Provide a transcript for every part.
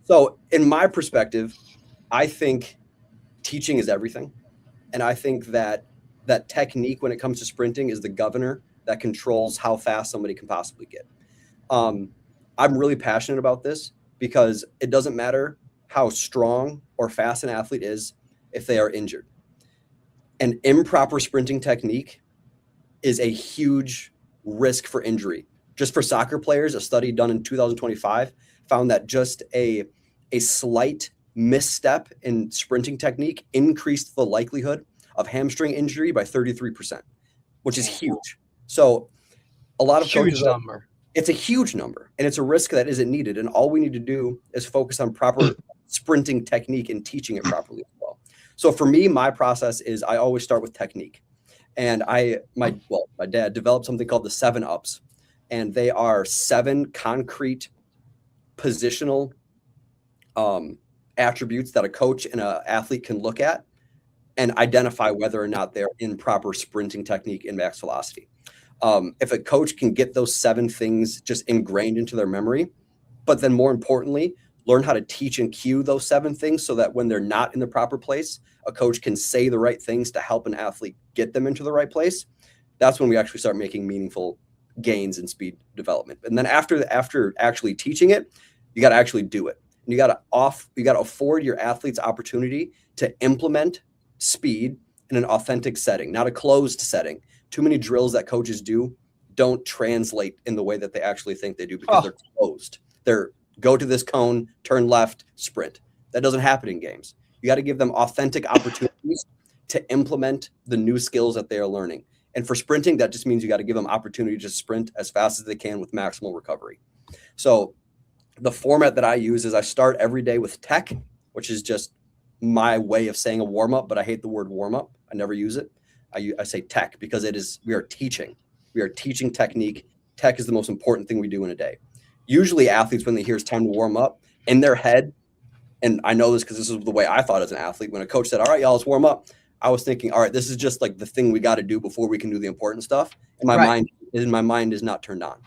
So in my perspective, I think teaching is everything. And I think that technique when it comes to sprinting is the governor that controls how fast somebody can possibly get. I'm really passionate about this because it doesn't matter how strong or fast an athlete is if they are injured. An improper sprinting technique is a huge risk for injury. Just for soccer players, a study done in 2025 found that just a slight misstep in sprinting technique increased the likelihood of hamstring injury by 33%, which is huge. So a lot of coaches, it's a huge number, and it's a risk that isn't needed. And all we need to do is focus on proper sprinting technique and teaching it properly as well. So for me, my process is I always start with technique. And my dad developed something called the 7 ups, and they are 7 concrete positional attributes that a coach and an athlete can look at and identify whether or not they're in proper sprinting technique in max velocity. If a coach can get those 7 things just ingrained into their memory, but then more importantly, learn how to teach and cue those 7 things so that when they're not in the proper place, a coach can say the right things to help an athlete get them into the right place. That's when we actually start making meaningful gains in speed development. And then after actually teaching it, you got to actually do it. And you got to afford your athletes opportunity to implement speed in an authentic setting, not a closed setting. Too many drills that coaches do don't translate in the way that they actually think they do because they're closed. They're go to this cone, turn left, sprint. That doesn't happen in games. You got to give them authentic opportunities to implement the new skills that they are learning. And for sprinting, that just means you got to give them opportunity to sprint as fast as they can with maximal recovery. So the format that I use is I start every day with tech, which is just my way of saying a warm-up, but I hate the word warm-up. I never use it. I say tech because we are teaching. We are teaching technique. Tech is the most important thing we do in a day. Usually athletes, when they hear it's time to warm up, in their head, and I know this because this is the way I thought as an athlete, when a coach said, all right, y'all, let's warm up, I was thinking, all right, this is just like the thing we got to do before we can do the important stuff. And my mind is not turned on.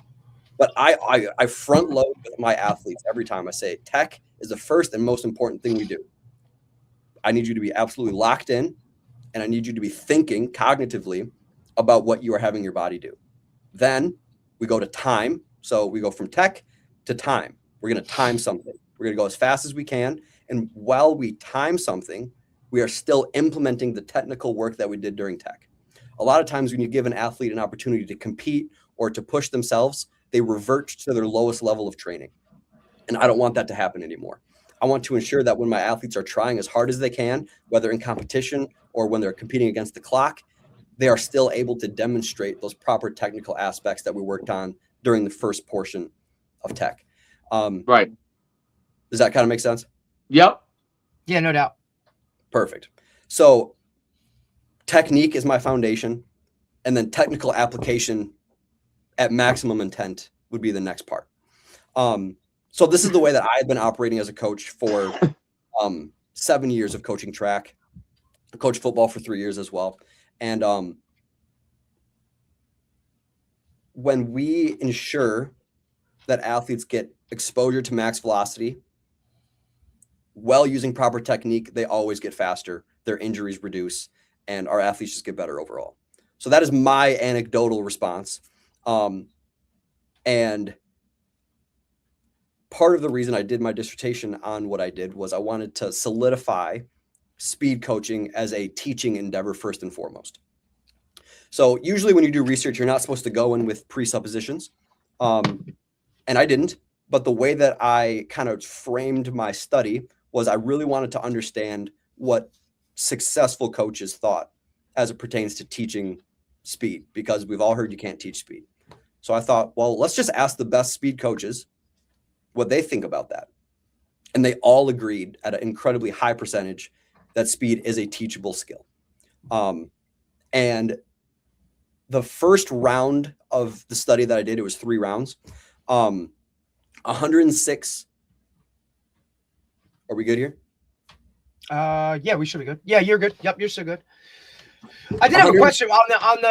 But I front load with my athletes every time. I say tech is the first and most important thing we do. I need you to be absolutely locked in, and I need you to be thinking cognitively about what you are having your body do. Then we go to time. So we go from tech to time. We're going to time something. We're going to go as fast as we can. And while we time something, we are still implementing the technical work that we did during tech. A lot of times when you give an athlete an opportunity to compete or to push themselves, they revert to their lowest level of training. And I don't want that to happen anymore. I want to ensure that when my athletes are trying as hard as they can, whether in competition or when they're competing against the clock, they are still able to demonstrate those proper technical aspects that we worked on during the first portion of tech. Right. Does that kind of make sense? Yep. Yeah, no doubt. Perfect. So technique is my foundation, and then technical application at maximum intent would be the next part. So this is the way that I've been operating as a coach for 7 years of coaching track. I coached football for 3 years as well. And when we ensure that athletes get exposure to max velocity while using proper technique, they always get faster, their injuries reduce, and our athletes just get better overall. So that is my anecdotal response. And part of the reason I did my dissertation on what I did was I wanted to solidify speed coaching as a teaching endeavor first and foremost. So usually when you do research, you're not supposed to go in with presuppositions. And I didn't, but the way that I kind of framed my study was I really wanted to understand what successful coaches thought as it pertains to teaching speed, because we've all heard you can't teach speed. So I thought, well, let's just ask the best speed coaches what they think about that. And they all agreed at an incredibly high percentage that speed is a teachable skill. And the first round of the study that I did, it was 3 rounds. 106. Are we good here? Yeah, we should be good. Yeah, you're good. Yep, you're so good. I did have a question on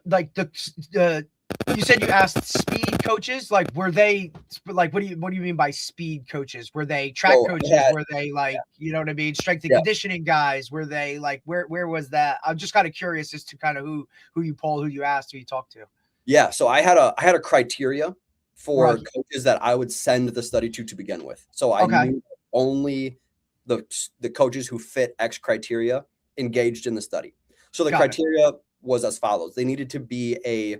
the you said you asked speed coaches, like, were they like, what do you mean by speed coaches? Were they track So coaches? Were they like, you know what I mean, strength and Yeah. conditioning guys? Were they like, where was that? I'm just kind of curious as to kind of who you polled, who you asked, who you talked to. Yeah, so I had a criteria for Right. coaches that I would send the study to begin with. So I Okay. knew only the coaches who fit X criteria engaged in the study. So the Got it. criteria was as follows. They needed to be a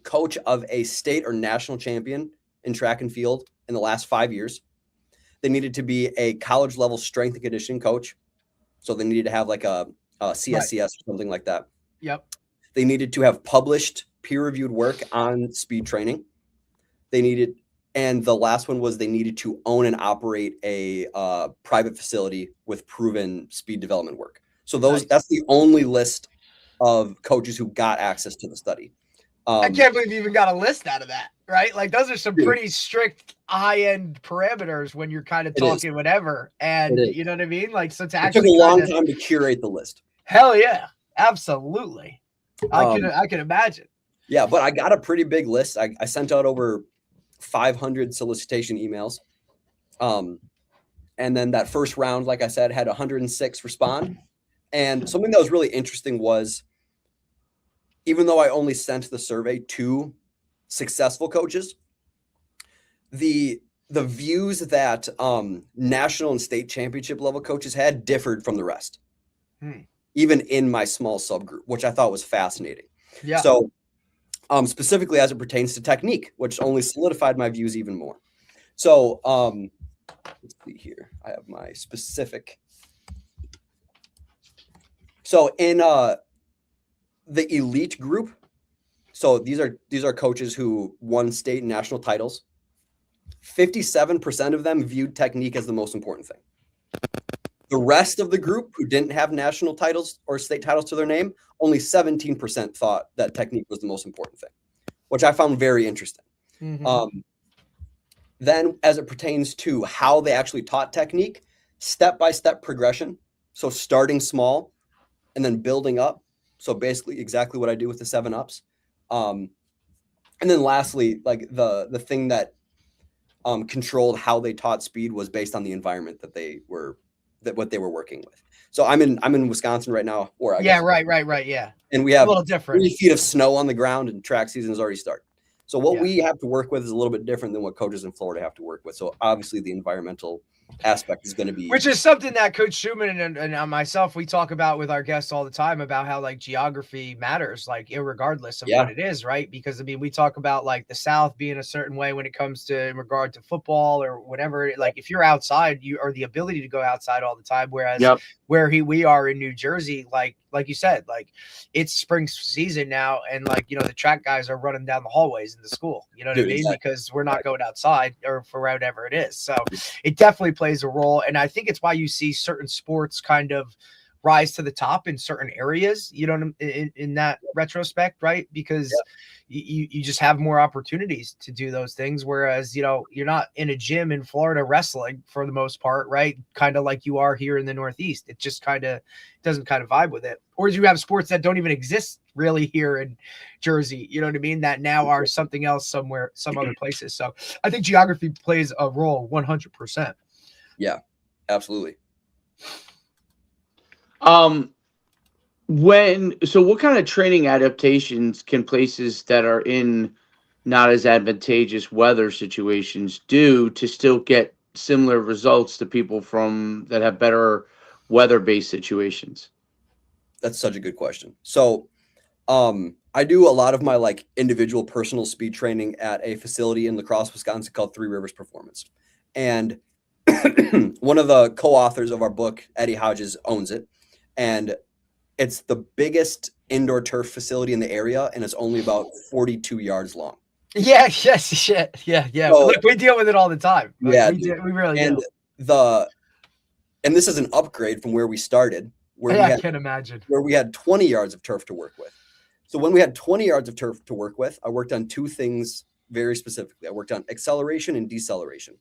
coach of a state or national champion in track and field in the last 5 years. They needed to be a college level strength and conditioning coach. So they needed to have like a CSCS or something like that. Yep. They needed to have published peer-reviewed work on speed training. And the last one was they needed to own and operate a private facility with proven speed development work. So that's the only list of coaches who got access to the study. I can't believe you even got a list out of that, right? Like, those are some pretty strict high-end parameters when you're kind of talking whatever. And you know what I mean? Like, so to actually it took a long time to curate the list. Hell yeah, absolutely. I can imagine. Yeah, but I got a pretty big list. I sent out over 500 solicitation emails. And then that first round, like I said, had 106 respond. And something that was really interesting was, even though I only sent the survey to successful coaches, the views that national and state championship level coaches had differed from the rest, even in my small subgroup, which I thought was fascinating. Yeah. So specifically as it pertains to technique, which only solidified my views even more. So let's see here. I have my specific. So in the elite group, so these are coaches who won state and national titles. 57% of them viewed technique as the most important thing. The rest of the group who didn't have national titles or state titles to their name, only 17% thought that technique was the most important thing, which I found very interesting. Mm-hmm. Then as it pertains to how they actually taught technique, step-by-step progression. So starting small and then building up. So basically exactly what I do with the 7-ups. And then lastly, like the thing that controlled how they taught speed was based on the environment what they were working with. So I'm in Wisconsin right now, or I guess, right. Yeah. And we have a little different. 3 feet of snow on the ground and track season has already started. So what we have to work with is a little bit different than what coaches in Florida have to work with. So obviously the environmental aspect is going to be, which is something that Coach Schumann and myself, we talk about with our guests all the time, about how like geography matters, like irregardless of what it is, right? Because I mean, we talk about like the South being a certain way when it comes to in regard to football or whatever. Like if you're outside, you are the ability to go outside all the time. Whereas we are in New Jersey, like you said, like it's spring season now, and like, you know, the track guys are running down the hallways in the school, you know what I mean? Exactly. Because we're not going outside or for whatever it is. So it definitely plays a role. And I think it's why you see certain sports kind of rise to the top in certain areas, you know, in that retrospect, right? Because you just have more opportunities to do those things. Whereas, you know, you're not in a gym in Florida wrestling for the most part, right? Kind of like you are here in the Northeast. It just kind of doesn't kind of vibe with it. Or you have sports that don't even exist really here in Jersey, you know what I mean? That now are something else somewhere, some other places. So I think geography plays a role 100%. Yeah, absolutely. What kind of training adaptations can places that are in not as advantageous weather situations do to still get similar results to people that have better weather-based situations? That's such a good question. So I do a lot of my like individual personal speed training at a facility in La Crosse, Wisconsin called Three Rivers Performance. And one of the co-authors of our book, Eddie Hodges, owns it. And it's the biggest indoor turf facility in the area, and it's only about 42 yards long. Yeah. So, look, we deal with it all the time. Like, we really do. And this is an upgrade from where we started. I can imagine. Where we had 20 yards of turf to work with. So when we had 20 yards of turf to work with, I worked on 2 things very specifically. I worked on acceleration and deceleration.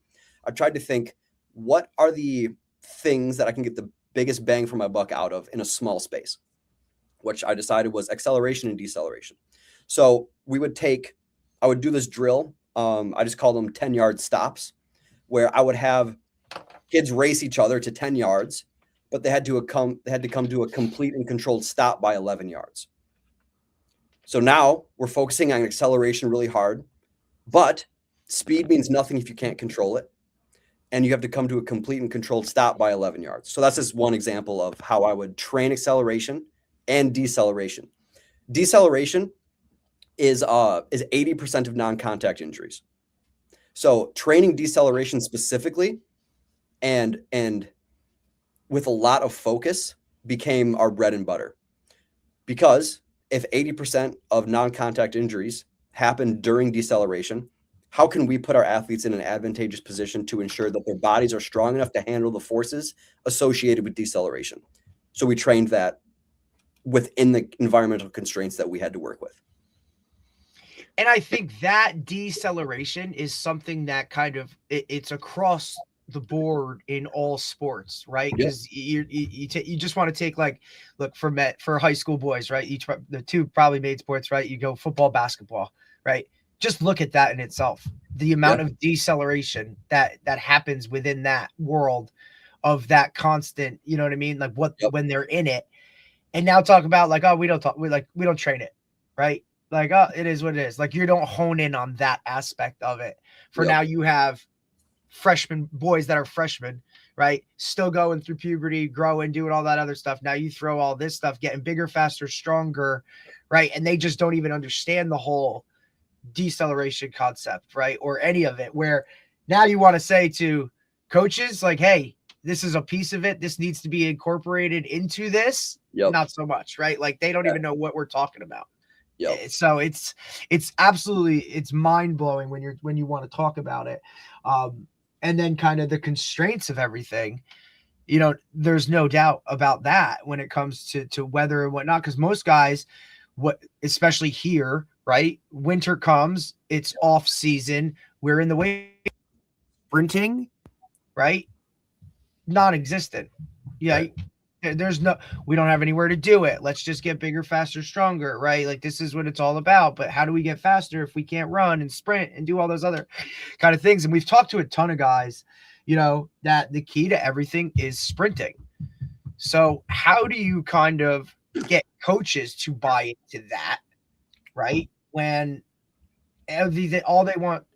I tried to think, what are the things that I can get the biggest bang for my buck out of in a small space, which I decided was acceleration and deceleration. So we would take I would do this drill. I just call them 10-yard stops, where I would have kids race each other to 10 yards, but they had to come to a complete and controlled stop by 11 yards. So now we're focusing on acceleration really hard, but speed means nothing if you can't control it. And you have to come to a complete and controlled stop by 11 yards. So that's just one example of how I would train acceleration and deceleration. Deceleration is 80% of non-contact injuries. So training deceleration specifically and with a lot of focus became our bread and butter. Because if 80% of non-contact injuries happen during deceleration, how can we put our athletes in an advantageous position to ensure that their bodies are strong enough to handle the forces associated with deceleration? So we trained that within the environmental constraints that we had to work with. And I think that deceleration is something that kind of it's across the board in all sports, right? Because you just want to take, like, look, for high school boys, right? The two probably made sports, right? You go football, basketball, right? Just look at that in itself. The amount of deceleration that happens within that world of that constant, you know what I mean? Like when they're in it. And now talk about like, oh, we don't train it, right? Like, oh, it is what it is. Like, you don't hone in on that aspect of it. For now, you have freshman boys that are freshmen, right? Still going through puberty, growing, doing all that other stuff. Now you throw all this stuff, getting bigger, faster, stronger, right? And they just don't even understand the whole deceleration concept, right? Or any of it, where now you want to say to coaches, like, hey, this is a piece of it. This needs to be incorporated into this. Not so much, right? Like, they don't even know what we're talking about. So it's absolutely, it's mind blowing when you want to talk about it. And then kind of the constraints of everything, you know, there's no doubt about that when it comes to weather and whatnot. Cause most guys, especially here, right? Winter comes, it's off season. We're in the way sprinting, right? Non-existent. Yeah. We don't have anywhere to do it. Let's just get bigger, faster, stronger, right? Like, this is what it's all about. But how do we get faster if we can't run and sprint and do all those other kind of things? And we've talked to a ton of guys, you know, that the key to everything is sprinting. So how do you kind of get coaches to buy into that, right? When all they want,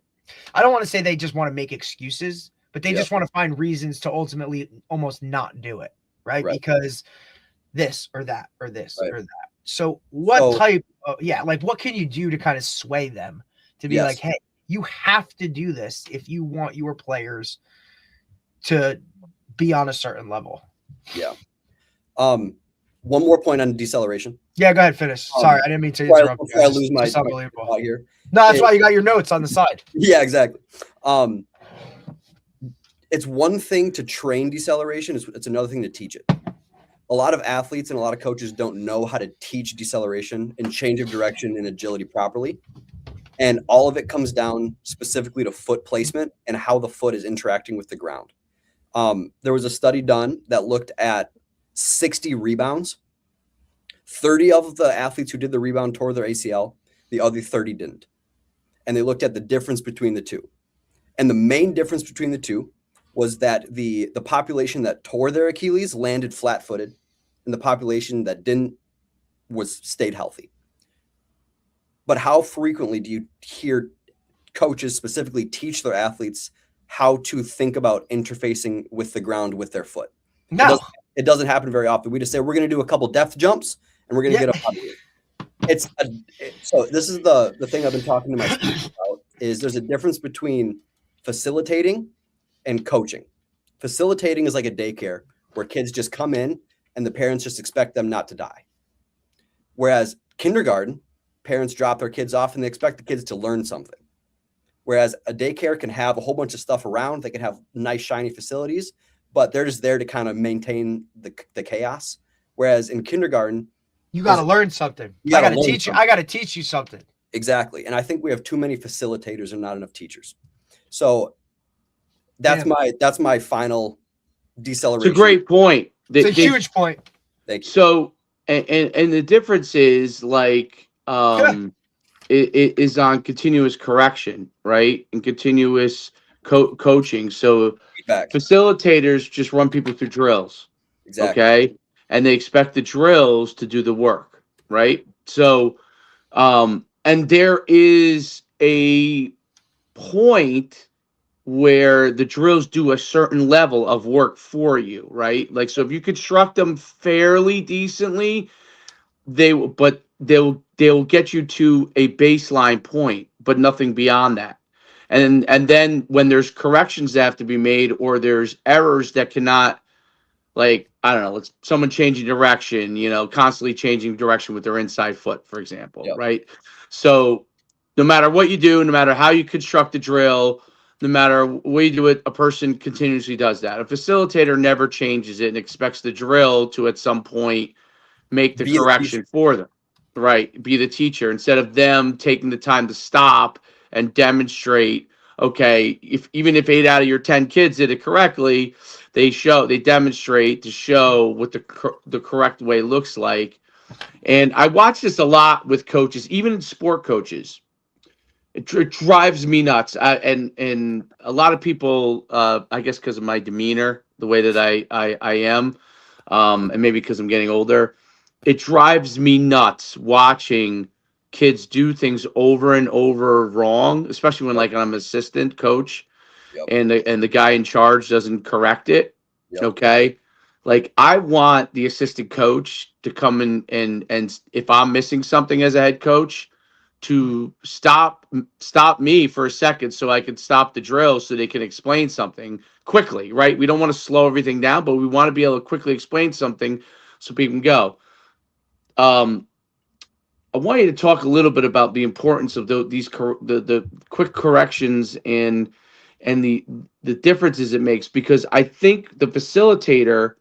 I don't want to say they just want to make excuses, but they just want to find reasons to ultimately almost not do it. Right? Because this or that or this or that. So what type of, like, what can you do to kind of sway them to be like, hey, you have to do this if you want your players to be on a certain level? Yeah. One more point on deceleration. Yeah, go ahead, finish. Sorry, I didn't mean to interrupt. Before I lose my thought here. No, that's why you got your notes on the side. Yeah, exactly. It's one thing to train deceleration. It's another thing to teach it. A lot of athletes and a lot of coaches don't know how to teach deceleration and change of direction and agility properly. And all of it comes down specifically to foot placement and how the foot is interacting with the ground. There was a study done that looked at 60 rebounds. 30 of the athletes who did the rebound tore their ACL. The other 30 didn't. And they looked at the difference between the two. And the main difference between the two was that the population that tore their Achilles landed flat-footed, and the population that didn't stayed healthy. But how frequently do you hear coaches specifically teach their athletes how to think about interfacing with the ground with their foot? No. It doesn't happen very often. We just say, we're going to do a couple depth jumps, and we're going to get up out of here. So this is the thing I've been talking to my students about, is there's a difference between facilitating and coaching. Facilitating is like a daycare where kids just come in and the parents just expect them not to die. Whereas kindergarten, parents drop their kids off and they expect the kids to learn something. Whereas a daycare can have a whole bunch of stuff around. They can have nice, shiny facilities, but they're just there to kind of maintain the chaos. Whereas in kindergarten, you got to learn something. I got to teach you something. Exactly. And I think we have too many facilitators and not enough teachers. So that's my final deceleration. It's a great point. It's a huge point. Thank you. So, and the difference is, like, is on continuous correction, right? And continuous coaching. So Feedback. facilitators just run people through drills. Exactly. Okay. And they expect the drills to do the work, right? So, and there is a point where the drills do a certain level of work for you, right? Like, so if you construct them fairly decently, they'll get you to a baseline point, but nothing beyond that. And then when there's corrections that have to be made, or there's errors that cannot, like, I don't know, let's someone changing direction, constantly changing direction with their inside foot, for example, Yep. right? So no matter what you do, no matter how you construct the drill, no matter what you do it, a person continuously does that. A facilitator never changes it and expects the drill to at some point make the Be the correction for them, right? Be the teacher, instead of them taking the time to stop and demonstrate. Okay, even if 8 out of your 10 kids did it correctly, they demonstrate to show what the correct way looks like. And I watch this a lot with coaches, even sport coaches. It drives me nuts. And a lot of people, I guess because of my demeanor, the way that I am, and maybe because I'm getting older, it drives me nuts watching kids do things over and over wrong, especially when, like, I'm an assistant coach. Yep. And the guy in charge doesn't correct it. Yep. Okay. Like, I want the assistant coach to come in and if I'm missing something as a head coach, to stop me for a second so I can stop the drill so they can explain something quickly, right? We don't want to slow everything down, but we want to be able to quickly explain something so people can go. I want you to talk a little bit about the importance of the quick corrections and the differences it makes, because I think the facilitator,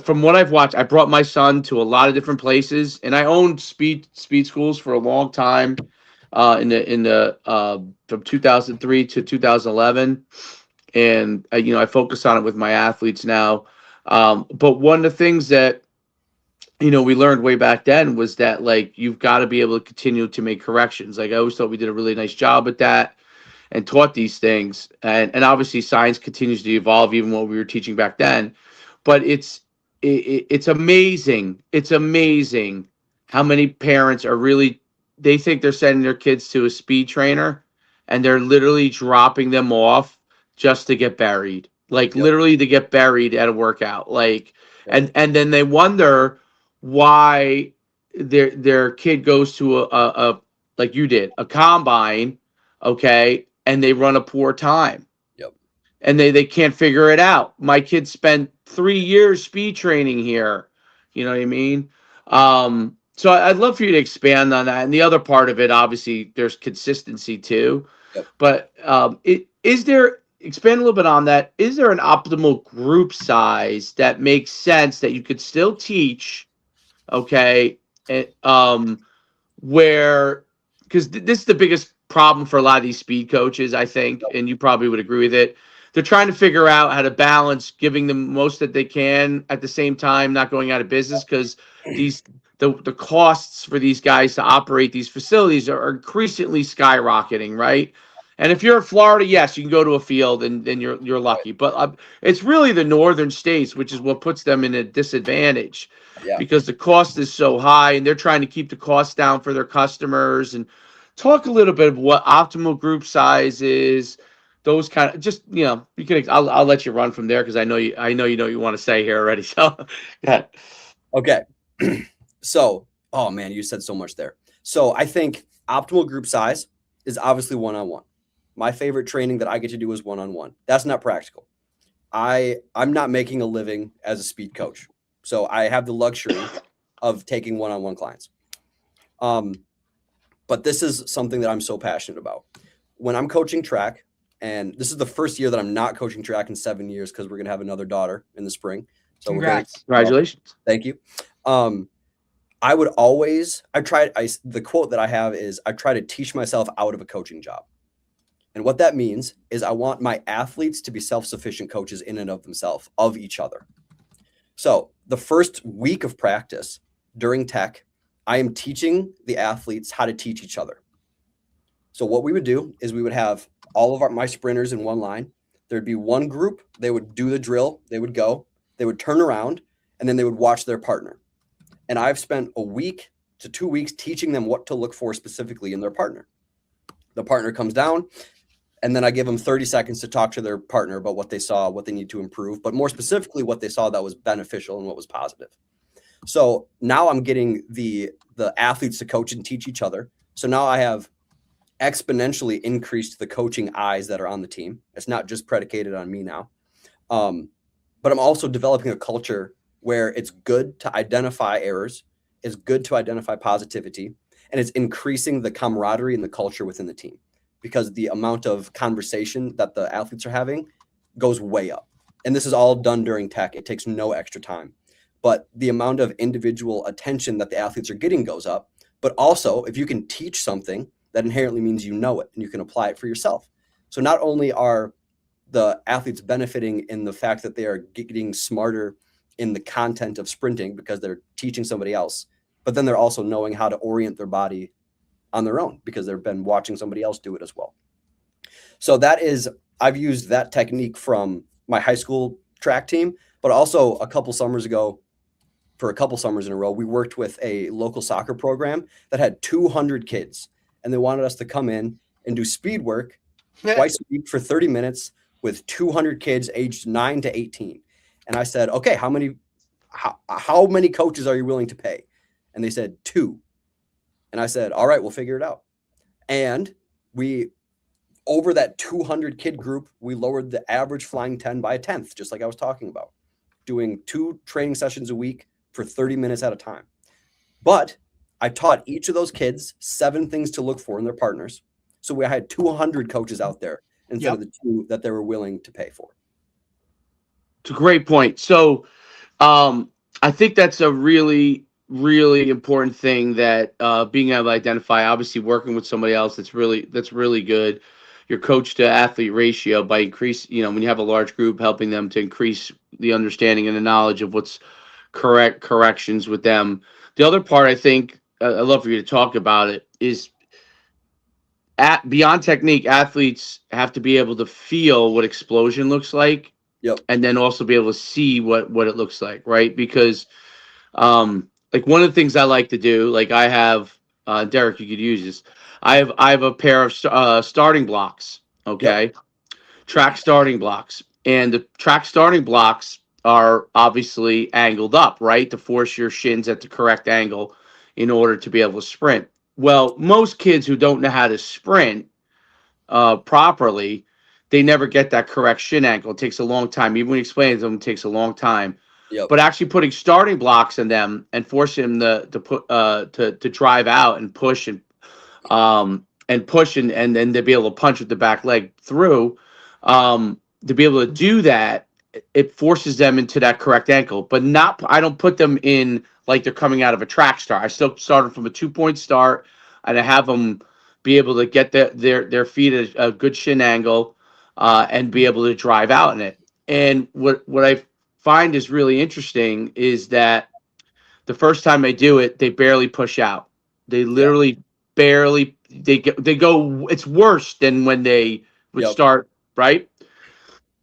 from what I've watched, I brought my son to a lot of different places, and I owned speed schools for a long time, from 2003 to 2011, and I focus on it with my athletes now. But one of the things that we learned way back then was that, like, you've got to be able to continue to make corrections. Like, I always thought we did a really nice job at that and taught these things, and obviously science continues to evolve even what we were teaching back then. But it's amazing. It's amazing how many parents are really, they think they're sending their kids to a speed trainer, and they're literally dropping them off just to get buried, like, Yep. literally to get buried at a workout. Like, Yep. and then they wonder why their kid goes to a like you did, a combine, okay, and they run a poor time. Yep. And they can't figure it out. My kid spent 3 years speed training here. You know what I mean? So I'd love for you to expand on that. And the other part of it, obviously, there's consistency too. Yep. But expand a little bit on that. Is there an optimal group size that makes sense that you could still teach? Okay. Where, because this is the biggest problem for a lot of these speed coaches, I think, and you probably would agree with it. They're trying to figure out how to balance giving them most that they can at the same time not going out of business, because the costs for these guys to operate these facilities are increasingly skyrocketing, right? And if you're in Florida, yes, you can go to a field and you're lucky. But it's really the northern states, which is what puts them in a disadvantage. Yeah. Because the cost is so high, and they're trying to keep the costs down for their customers. And talk a little bit of what optimal group size is, those kind of, just, you can, I'll let you run from there, because I know you know you want to say here already. So yeah. Okay. So, oh man, you said so much there. So I think optimal group size is obviously one-on-one. My favorite training that I get to do is one-on-one. That's not practical. I'm not making a living as a speed coach, so I have the luxury of taking one-on-one clients. But this is something that I'm so passionate about. When I'm coaching track, and this is the first year that I'm not coaching track in 7 years, because we're going to have another daughter in the spring. So Congrats. Congratulations. Thank you. The quote that I have is, I try to teach myself out of a coaching job. And what that means is I want my athletes to be self-sufficient coaches in and of themselves, of each other. So the first week of practice during tech, I am teaching the athletes how to teach each other. So what we would do is we would have all of my sprinters in one line. There'd be one group, they would do the drill, they would go, they would turn around, and then they would watch their partner. And I've spent a week to 2 weeks teaching them what to look for specifically in their partner. The partner comes down, and then I give them 30 seconds to talk to their partner about what they saw, what they need to improve, but more specifically what they saw that was beneficial and what was positive. So now I'm getting the athletes to coach and teach each other. So now I have exponentially increased the coaching eyes that are on the team. It's not just predicated on me now. But I'm also developing a culture where it's good to identify errors, it's good to identify positivity, and it's increasing the camaraderie and the culture within the team, because the amount of conversation that the athletes are having goes way up. And this is all done during tech. It takes no extra time. But the amount of individual attention that the athletes are getting goes up. But also, if you can teach something, that inherently means you know it and you can apply it for yourself. So not only are the athletes benefiting in the fact that they are getting smarter in the content of sprinting because they're teaching somebody else, but then they're also knowing how to orient their body on their own because they've been watching somebody else do it as well. So I've used that technique from my high school track team, but also a couple summers ago, for a couple summers in a row, we worked with a local soccer program that had 200 kids, and they wanted us to come in and do speed work twice a week for 30 minutes with 200 kids aged 9 to 18. And I said, okay, how many coaches are you willing to pay? And they said 2. And I said, all right, we'll figure it out. And over that 200 kid group, we lowered the average flying 10 by a 10th, just like I was talking about, doing 2 training sessions a week for 30 minutes at a time. But I taught each of those kids 7 things to look for in their partners. So we had 200 coaches out there instead of the 2 that they were willing to pay for. It's a great point. So I think that's a really, really important thing, that being able to identify, obviously working with somebody else, that's really good. Your coach to athlete ratio, by when you have a large group, helping them to increase the understanding and the knowledge of what's corrections with them. The other part, I think, I'd love for you to talk about it, is beyond technique, athletes have to be able to feel what explosion looks like. Yep. And then also be able to see what it looks like, right? Because like one of the things I like to do, like I have, Derek, you could use this. I have a pair of starting blocks, okay? Yep. Track starting blocks. And the track starting blocks are obviously angled up, right? To force your shins at the correct angle in order to be able to sprint. Well, most kids who don't know how to sprint properly, they never get that correct shin angle. It takes a long time. Even when you explain it to them, it takes a long time. Yep. But actually putting starting blocks in them and forcing them to drive out and push and then to be able to punch with the back leg through, to be able to do that, it forces them into that correct ankle. But I don't put them in like they're coming out of a track start. I still start them from a 2-point start, and I have them be able to get their feet at a good shin angle, and be able to drive out in it. And what I find is really interesting is that the first time they do it, they barely push out. They literally barely, they go, it's worse than when they would start, right?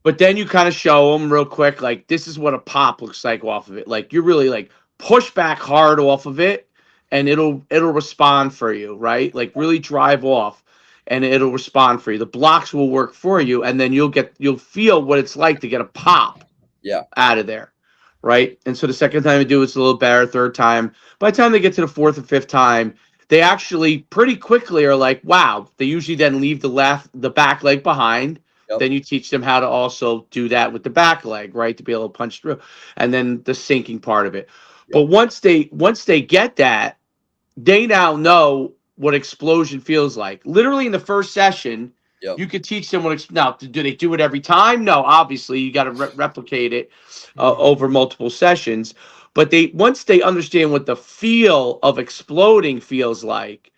But then you kind of show them real quick, like, this is what a pop looks like off of it. Like, you're really like push back hard off of it, and it'll respond for you, right? Like really drive off, and it'll respond for you. The blocks will work for you, and then you'll feel what it's like to get a pop out of there, right? And so the second time you do it's a little better, third time. By the time they get to the 4th or 5th time, they actually pretty quickly are like, wow. They usually then leave the back leg behind. Then you teach them how to also do that with the back leg, right? To be able to punch through. And then the sinking part of it. But once they get that, they now know what explosion feels like. Literally in the first session, you could teach them now, do they do it every time? No, obviously you got to replicate it over multiple sessions. But once they understand what the feel of exploding feels like,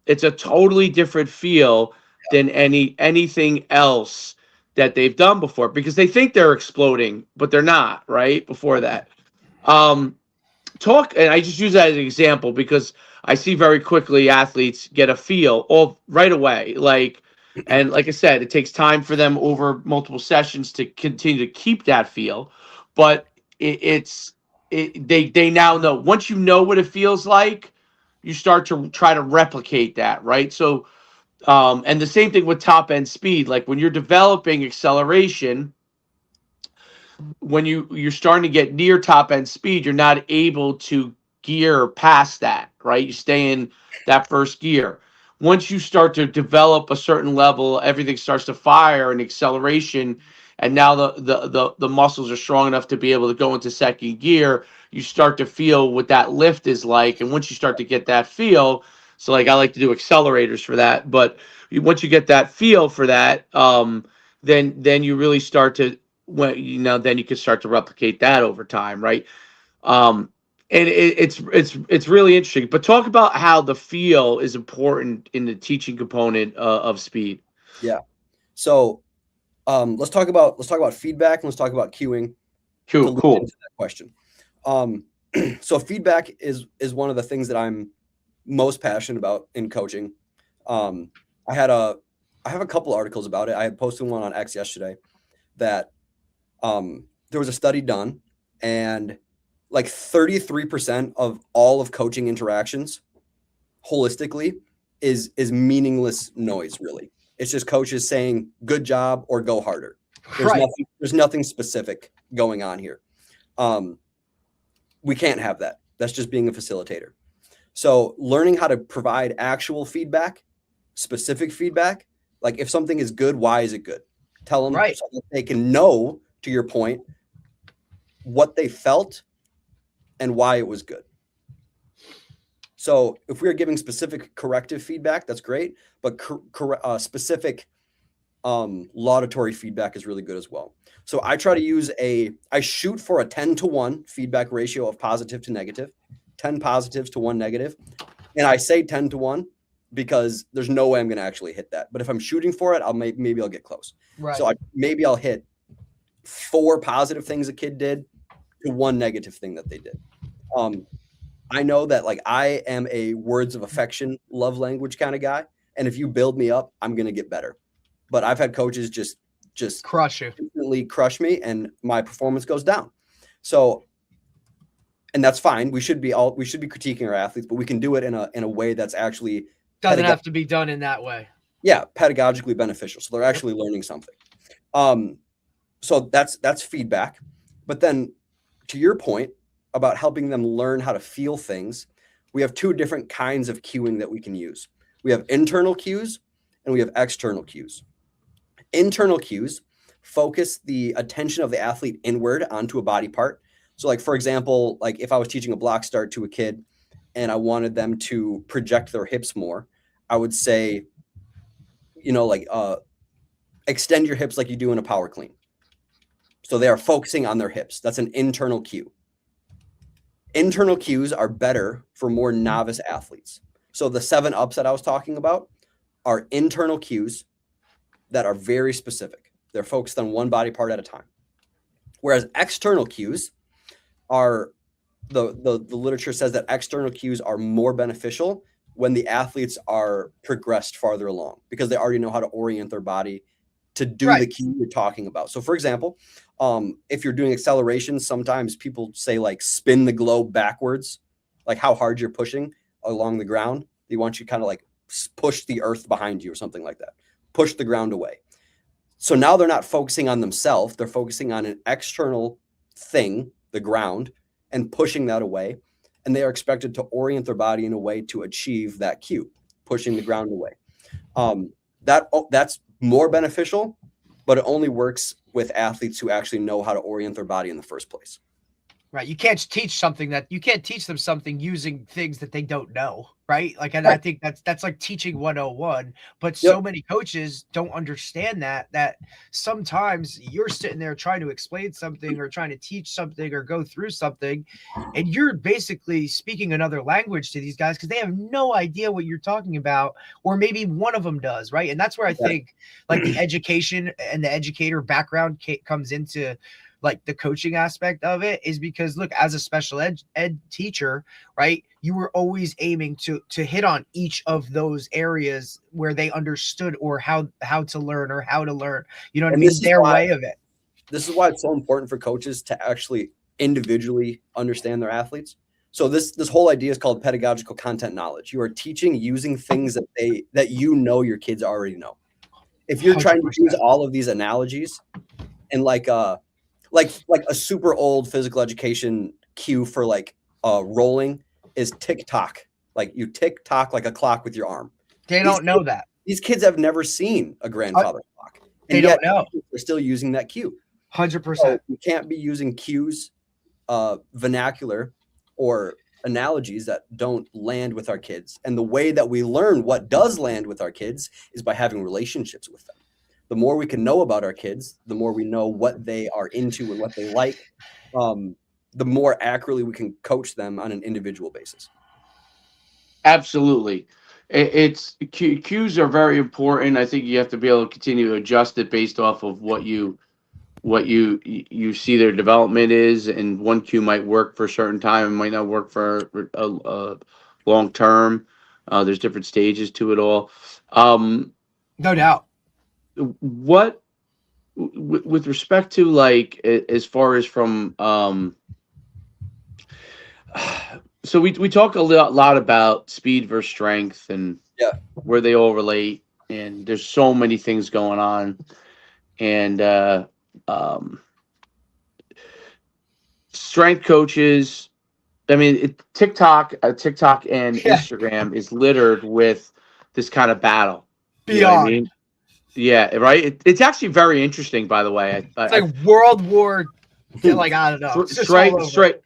it's a totally different feel than anything else that they've done before, because they think they're exploding, but they're not, right? Before that. talk, and I just use that as an example because I see very quickly athletes get a feel all right away. And like I said, it takes time for them over multiple sessions to continue to keep that feel. But they now know, once you know what it feels like, you start to try to replicate that, right? So, and the same thing with top end speed. Like when you're developing acceleration, when you're starting to get near top end speed, you're not able to gear past that, right? You stay in that first gear. Once you start to develop a certain level, everything starts to fire and acceleration, and now the muscles are strong enough to be able to go into second gear. You start to feel what that lift is like, and once you start to get that feel, so like I like to do accelerators for that, but once you get that feel for that, then you really start to, then you can start to replicate that over time, right? And it's really interesting. But talk about how the feel is important in the teaching component of speed. Yeah. So let's talk about feedback, and let's talk about cueing. Cool. Into that question. So feedback is one of the things that I'm most passionate about in coaching. I have a couple articles about it. I had posted one on X yesterday that there was a study done, and like 33% of all of coaching interactions holistically is meaningless noise, really. It's just coaches saying good job or go harder. There's nothing specific going on here. We can't have that. That's just being a facilitator. So learning how to provide actual feedback, specific feedback, like if something is good, why is it good? Tell them so that they can know, to your point, what they felt and why it was good. So if we're giving specific corrective feedback, that's great, but specific laudatory feedback is really good as well. So I try to I shoot for a 10-to-1 feedback ratio of positive to negative, 10 positives to 1 negative. And I say 10-to-1 because there's no way I'm going to actually hit that. But if I'm shooting for it, maybe I'll get close. Right. So maybe I'll hit 4 positive things a kid did to 1 negative thing that they did. I know that like I am a words of affection, love language kind of guy. And if you build me up, I'm going to get better. But I've had coaches just crush you, instantly crush me, and my performance goes down. So, and that's fine. We should be critiquing our athletes, but we can do it in a way that's actually doesn't have to be done in that way. Yeah, pedagogically beneficial. So they're actually learning something. So that's feedback. But then to your point about helping them learn how to feel things, we have 2 different kinds of cueing that we can use. We have internal cues and we have external cues. Internal cues focus the attention of the athlete inward onto a body part. So like, for example, like if I was teaching a block start to a kid and I wanted them to project their hips more, I would say, extend your hips like you do in a power clean. So they are focusing on their hips. That's an internal cue. Internal cues are better for more novice athletes. So the 7-ups that I was talking about are internal cues that are very specific. They're focused on one body part at a time. Whereas external cues are, the literature says that external cues are more beneficial when the athletes are progressed farther along because they already know how to orient their body to do the cue you're talking about. So for example, if you're doing acceleration, sometimes people say like spin the globe backwards, like how hard you're pushing along the ground. They want you kind of like push the earth behind you or something like that. Push the ground away. So now they're not focusing on themselves. They're focusing on an external thing, the ground, and pushing that away. And they are expected to orient their body in a way to achieve that cue, pushing the ground away. That's more beneficial, but it only works with athletes who actually know how to orient their body in the first place. Right. You can't teach them something using things that they don't know. Right. Like, and I think that's like teaching 101, but so many coaches don't understand that sometimes you're sitting there trying to explain something or trying to teach something or go through something, and you're basically speaking another language to these guys because they have no idea what you're talking about, or maybe one of them does. Right. And that's where I think like the education and the educator background comes into like the coaching aspect of it, is because look, as a special ed teacher, right, you were always aiming to hit on each of those areas where they understood or how to learn or how to learn, you know what I mean, their way of it. This is why it's so important for coaches to actually individually understand their athletes. So this whole idea is called pedagogical content knowledge. You are teaching using things that you know your kids already know. If you're trying to use all of these analogies and like a super old physical education cue for like rolling is tick tock. Like you tick tock like a clock with your arm. They don't know that. These kids have never seen a grandfather clock. And they don't know. They're still using that cue. 100%. So you can't be using cues, vernacular, or analogies that don't land with our kids. And the way that we learn what does land with our kids is by having relationships with them. The more we can know about our kids, the more we know what they are into and what they like, the more accurately we can coach them on an individual basis. Absolutely. It's cues are very important. I think you have to be able to continue to adjust it based off of what you see their development is, and one cue might work for a certain time and might not work for a long term. There's different stages to it all. No doubt. What with respect to like as far as from so we talk a lot about speed versus strength and where they all relate, and there's so many things going on, and strength coaches, I mean, TikTok and Instagram is littered with this kind of battle. Beyond. You know what I mean? Yeah, right. It's actually very interesting, by the way. It's like World War, like I don't know. Straight.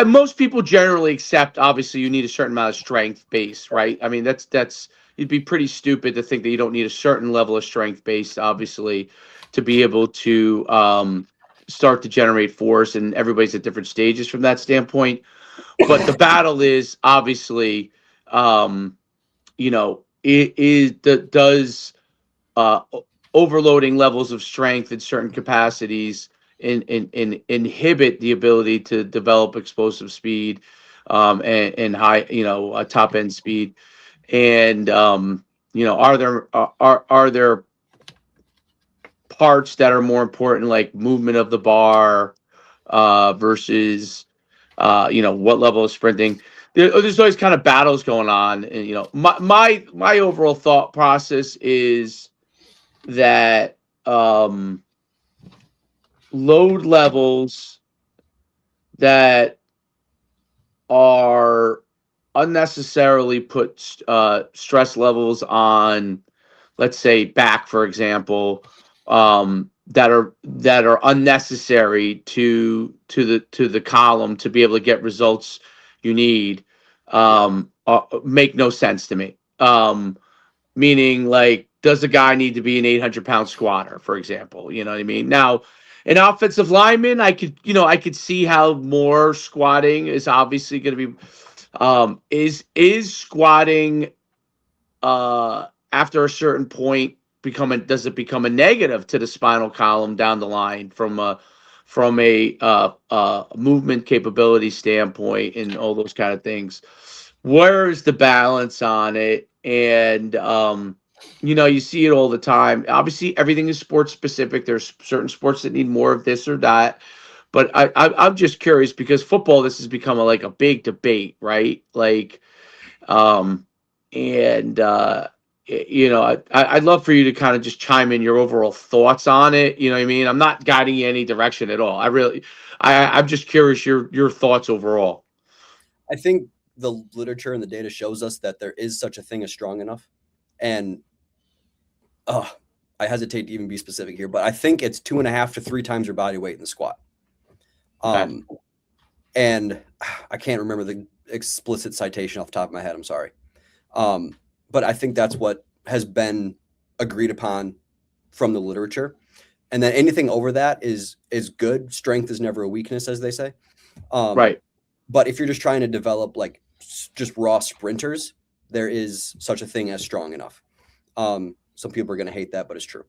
Most people generally accept. Obviously, you need a certain amount of strength base, right? I mean, that's. You'd be pretty stupid to think that you don't need a certain level of strength base, obviously, to be able to start to generate force. And everybody's at different stages from that standpoint. But the battle is obviously, does overloading levels of strength in certain capacities inhibit the ability to develop explosive speed and high, top end speed, and are there parts that are more important, like movement of the bar versus what level of sprinting. There's always kind of battles going on, and my overall thought process is that load levels that are unnecessarily put stress levels on, let's say back, for example, that are unnecessary to the column to be able to get results you need, make no sense to me. Meaning, like, does a guy need to be an 800-pound squatter, for example? You know what I mean? Now, an offensive lineman, I could see how more squatting is obviously going to be. Is squatting after a certain point does it become a negative to the spinal column down the line from a movement capability standpoint and all those kind of things? Where is the balance on it? And you see it all the time. Obviously, everything is sports specific. There's certain sports that need more of this or that. But I'm just curious, because football, this has become a big debate, right? Like, I'd love for you to kind of just chime in your overall thoughts on it. You know what I mean? I'm not guiding you any direction at all. I'm just curious your thoughts overall. I think the literature and the data shows us that there is such a thing as strong enough. And I hesitate to even be specific here, but I think it's 2.5 to 3 times your body weight in the squat. Okay. And I can't remember the explicit citation off the top of my head. I'm sorry. But I think that's what has been agreed upon from the literature. And then anything over that is good. Strength is never a weakness, as they say. Right. But if you're just trying to develop like just raw sprinters, there is such a thing as strong enough. Some people are going to hate that, but it's true.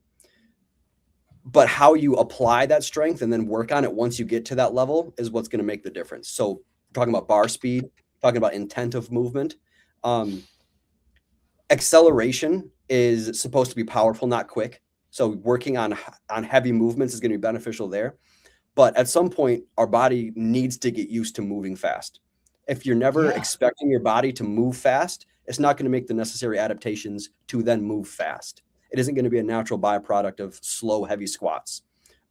But how you apply that strength and then work on it once you get to that level is what's going to make the difference. So talking about bar speed, talking about intent of movement, acceleration is supposed to be powerful, not quick. So working on heavy movements is going to be beneficial there. But at some point, our body needs to get used to moving fast. If you're never expecting your body to move fast, it's not going to make the necessary adaptations to then move fast. It isn't going to be a natural byproduct of slow, heavy squats.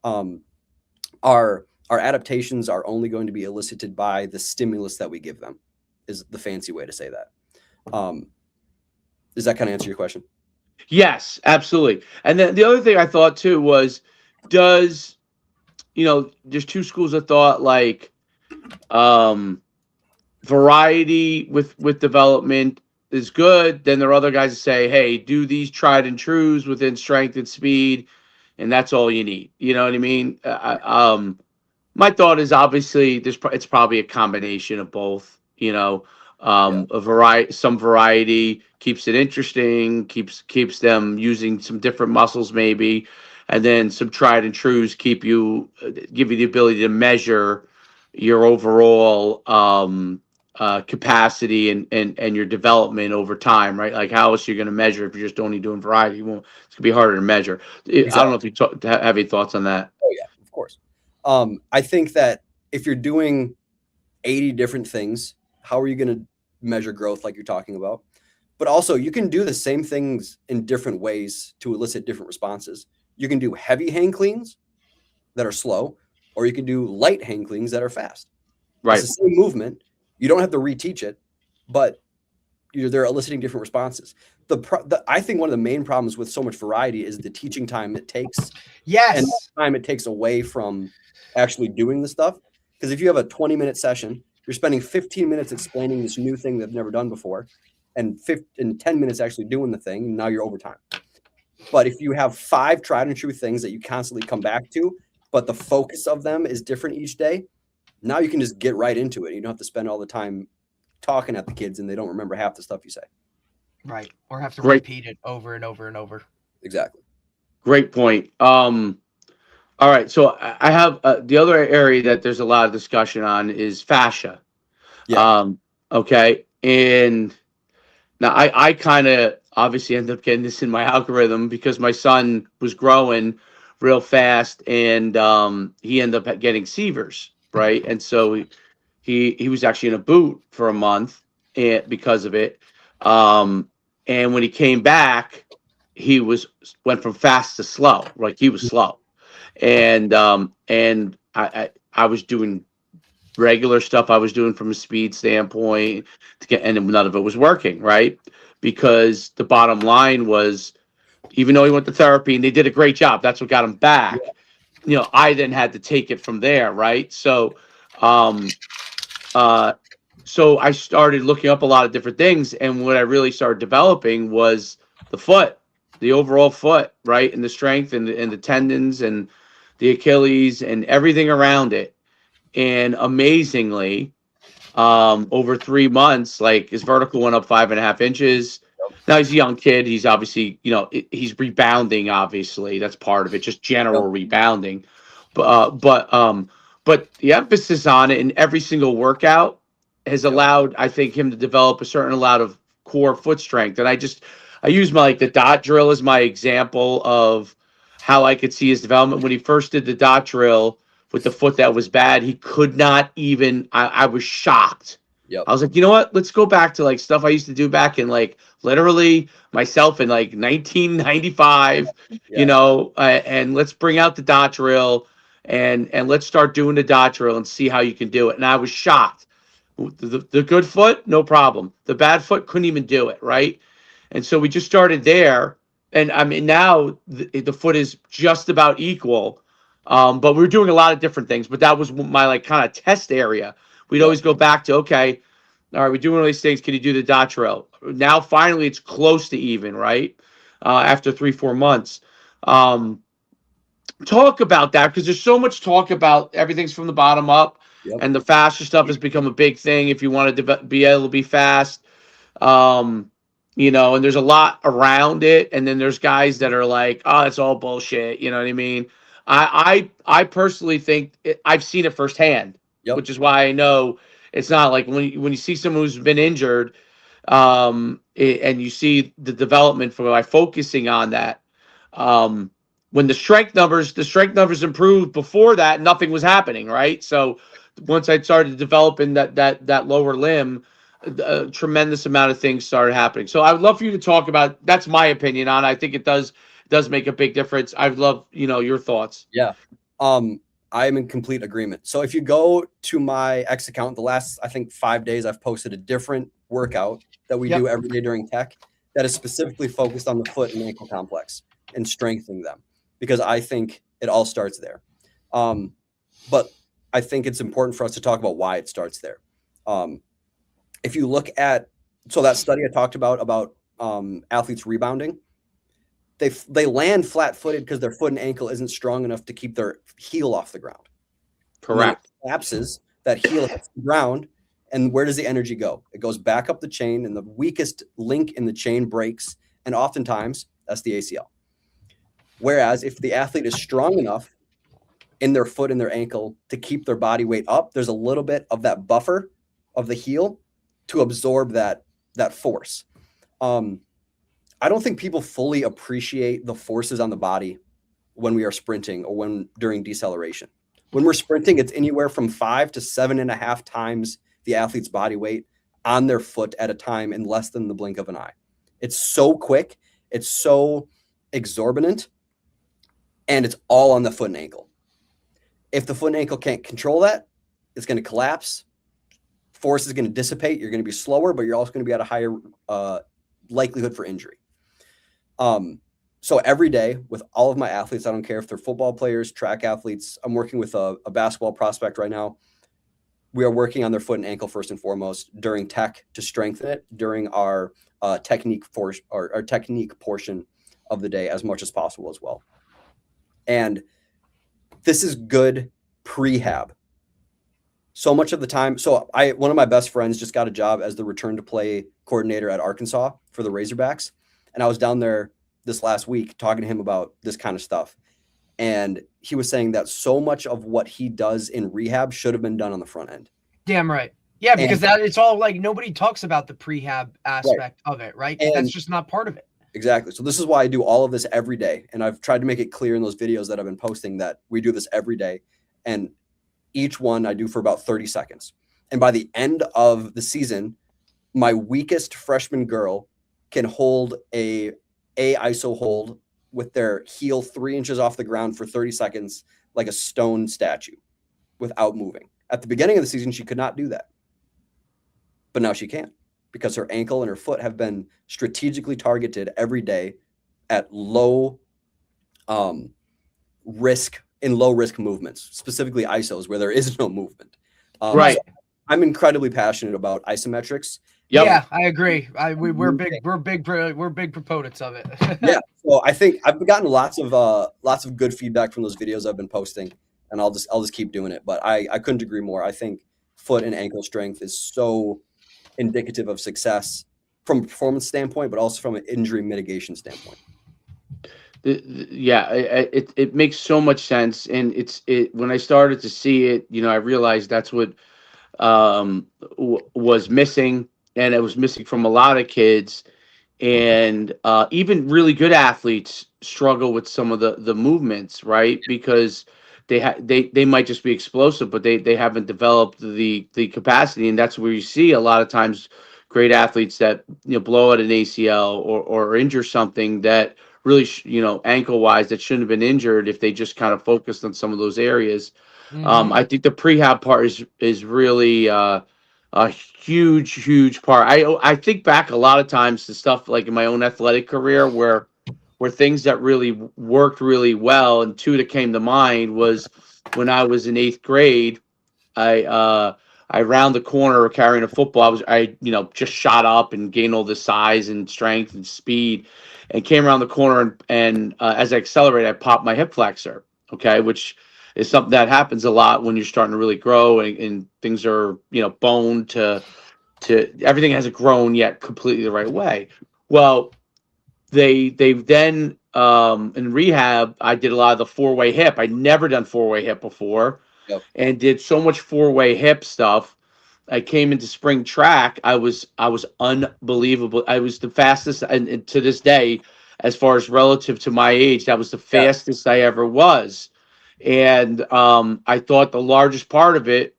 Our adaptations are only going to be elicited by the stimulus that we give them, is the fancy way to say that. Does that kind of answer your question? Yes, absolutely. And then the other thing I thought too was, there's two schools of thought, like variety with development is good. Then there are other guys that say, hey, do these tried and trues within strength and speed, and that's all you need. You know what I mean? My thought is, obviously it's probably a combination of both. Some variety keeps it interesting, keeps them using some different muscles maybe, and then some tried and trues give you the ability to measure your overall capacity and your development over time, right? Like, how else are you going to measure if you're just only doing variety? It's going to be harder to measure. Exactly. I don't know if you have any thoughts on that. Oh yeah, of course. I think that if you're doing 80 different things, how are you going to measure growth like you're talking about? But also, you can do the same things in different ways to elicit different responses. You can do heavy hang cleans that are slow, or you can do light hang cleans that are fast. Right. It's the same movement. You don't have to reteach it, but they're eliciting different responses. I think one of the main problems with so much variety is the teaching time it takes. Yes. And the time it takes away from actually doing the stuff. Because if you have a 20-minute session, you're spending 15 minutes explaining this new thing they've never done before, and 10 minutes actually doing the thing, and now you're over time. But if you have 5 tried and true things that you constantly come back to, but the focus of them is different each day, now you can just get right into it. You don't have to spend all the time talking at the kids and they don't remember half the stuff you say. Right. Or have to repeat it over and over and over. Exactly. Great point. All right. So I have the other area that there's a lot of discussion on is fascia. Yeah. Okay. And now I kind of obviously ended up getting this in my algorithm because my son was growing real fast, and he ended up getting Severs, right? And so he was actually in a boot for a month because of it. And when he came back, he went from fast to slow. Like, he was slow. And I was doing regular stuff I was doing from a speed standpoint and none of it was working, right? Because the bottom line was, even though he went to therapy and they did a great job, that's what got him back. Yeah. I then had to take it from there, right? So so I started looking up a lot of different things, and what I really started developing was the foot, the overall foot, right? And the strength and the tendons and the Achilles and everything around it. And amazingly, over 3 months, like, his vertical went up 5.5 inches. Now he's a young kid. He's obviously, he's rebounding. Obviously, that's part of it, just general rebounding. But the emphasis on it in every single workout has allowed, I think, him to develop a certain amount of core foot strength. And I use the dot drill as my example of how I could see his development. When he first did the dot drill with the foot that was bad, he could not even, I was shocked. Yep. I was like, you know what? Let's go back to stuff I used to do back in literally myself in 1995, and let's bring out the dot drill and let's start doing the dot drill and see how you can do it. And I was shocked. The good foot, no problem. The bad foot couldn't even do it, right? And so we just started there. And I mean, now the foot is just about equal. But we were doing a lot of different things. But that was my kind of test area. We'd always go back to, okay, all right, we're doing all these things. Can you do the dot drill? Now, finally, it's close to even, right? After 3-4 months. Talk about that, because there's so much talk about everything's from the bottom up. Yep. And the faster stuff has become a big thing if you want to be able to be fast. And there's a lot around it. And then there's guys that are like, oh, it's all bullshit. You know what I mean? I personally think I've seen it firsthand, Yep. which is why I know it's not like when you see someone who's been injured, and you see the development from by focusing on that. Um, when the strength numbers improved before that, nothing was happening, right? So once I started developing that lower limb, a tremendous amount of things started happening. So I would love for you to talk about. That's my opinion on it. I think it does make a big difference. I'd love your thoughts. Yeah. I am in complete agreement. So if you go to my X account, the last, I think, 5 days, I've posted a different workout that we Yep. do every day during tech that is specifically focused on the foot and ankle complex and strengthening them, because I think it all starts there. But I think it's important for us to talk about why it starts there. If you look at, so that study I talked about athletes rebounding, they land flat-footed because their foot and ankle isn't strong enough to keep their heel off the ground. And then Correct. it collapses, that heel hits the ground, and where does the energy go? It goes back up the chain, and the weakest link in the chain breaks, and oftentimes that's the ACL. Whereas if the athlete is strong enough in their foot and their ankle to keep their body weight up, there's a little bit of that buffer of the heel to absorb that force. I don't think people fully appreciate the forces on the body when we are sprinting or during deceleration. When we're sprinting, it's anywhere from 5 to 7.5 times the athlete's body weight on their foot at a time in less than the blink of an eye. It's so quick, it's so exorbitant, and it's all on the foot and ankle. If the foot and ankle can't control that, it's going to collapse. Force is going to dissipate. You're going to be slower, but you're also going to be at a higher likelihood for injury. So every day with all of my athletes, I don't care if they're football players, track athletes, I'm working with a basketball prospect right now. We are working on their foot and ankle first and foremost during tech to strengthen it during our technique portion of the day as much as possible as well. And this is good prehab. So much of the time, one of my best friends just got a job as the return to play coordinator at Arkansas for the Razorbacks. And I was down there this last week talking to him about this kind of stuff. And he was saying that so much of what he does in rehab should have been done on the front end. Damn right. Yeah, because it's all like nobody talks about the prehab aspect of it, right? And that's just not part of it. Exactly. So this is why I do all of this every day. And I've tried to make it clear in those videos that I've been posting that we do this every day. And each one I do for about 30 seconds. And by the end of the season, my weakest freshman girl can hold a ISO hold with their heel 3 inches off the ground for 30 seconds, like a stone statue without moving. At the beginning of the season, she could not do that. But now she can, because her ankle and her foot have been strategically targeted every day at low risk movements, specifically ISOs where there is no movement. Right. So I'm incredibly passionate about isometrics. Yep. Yeah, I agree. We're big proponents of it. Yeah. So I think I've gotten lots of good feedback from those videos I've been posting, and I'll just keep doing it. But I couldn't agree more. I think foot and ankle strength is so indicative of success from a performance standpoint, but also from an injury mitigation standpoint. Yeah, it makes so much sense, and when I started to see it, I realized that's what was missing, and it was missing from a lot of kids, and even really good athletes struggle with some of the movements, right? Because they might just be explosive, but they haven't developed the capacity, and that's where you see a lot of times great athletes that blow out an ACL or injure something that really ankle wise that shouldn't have been injured if they just kind of focused on some of those areas. I think the prehab part is really a huge part. I think back a lot of times to stuff like in my own athletic career where things that really worked really well, and two that came to mind was when I was in 8th grade. I round the corner carrying a football. I just shot up and gained all this size and strength and speed, and came around the corner and as I accelerated, I popped my hip flexor. Okay, which is something that happens a lot when you're starting to really grow and things are bone to everything hasn't grown yet completely the right way. Well, they then in rehab, I did a lot of the four-way hip. I'd never done four-way hip before, Yep. and did so much four-way hip stuff. I came into spring track. I was unbelievable. I was the fastest, and to this day, as far as relative to my age, that was the Yeah. fastest I ever was. And I thought the largest part of it,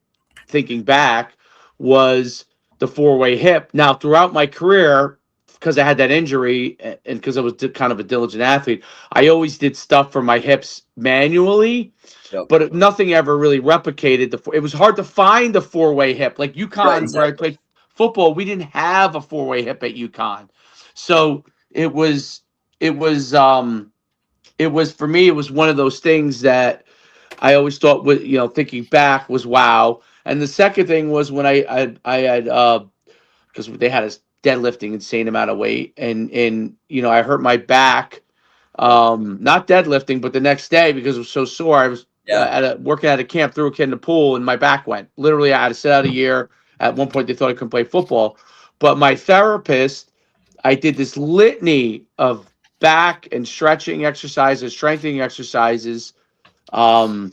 thinking back, was the four-way hip. Now, throughout my career, because I had that injury and because I was kind of a diligent athlete, I always did stuff for my hips manually. Yep. But nothing ever really replicated it was hard to find the four-way hip. Like UConn, Right, exactly. where I played football, we didn't have a four-way hip at UConn. So it was for me, it was one of those things that I always thought was, thinking back, was wow. And the second thing was when I had because they had us deadlifting insane amount of weight, and I hurt my back, not deadlifting, but the next day, because it was so sore. I was working at a camp, threw a kid in the pool, and my back went. Literally, I had to sit out a year. At one point, they thought I couldn't play football. But my therapist, I did this litany of back and stretching exercises, strengthening exercises. Now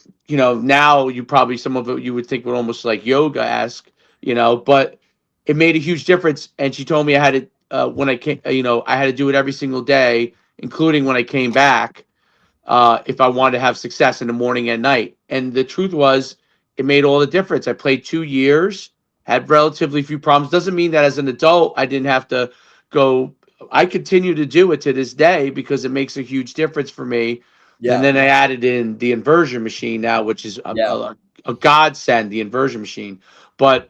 some of it you would think would almost like yoga-esque, but it made a huge difference. And she told me I had to, when I came, I had to do it every single day, including when I came back, if I wanted to have success in the morning and night. And the truth was, it made all the difference. I played 2 years, had relatively few problems. Doesn't mean that as an adult, I didn't have to go. I continue to do it to this day because it makes a huge difference for me. Yeah. And then I added in the inversion machine now, which is a godsend, the inversion machine, but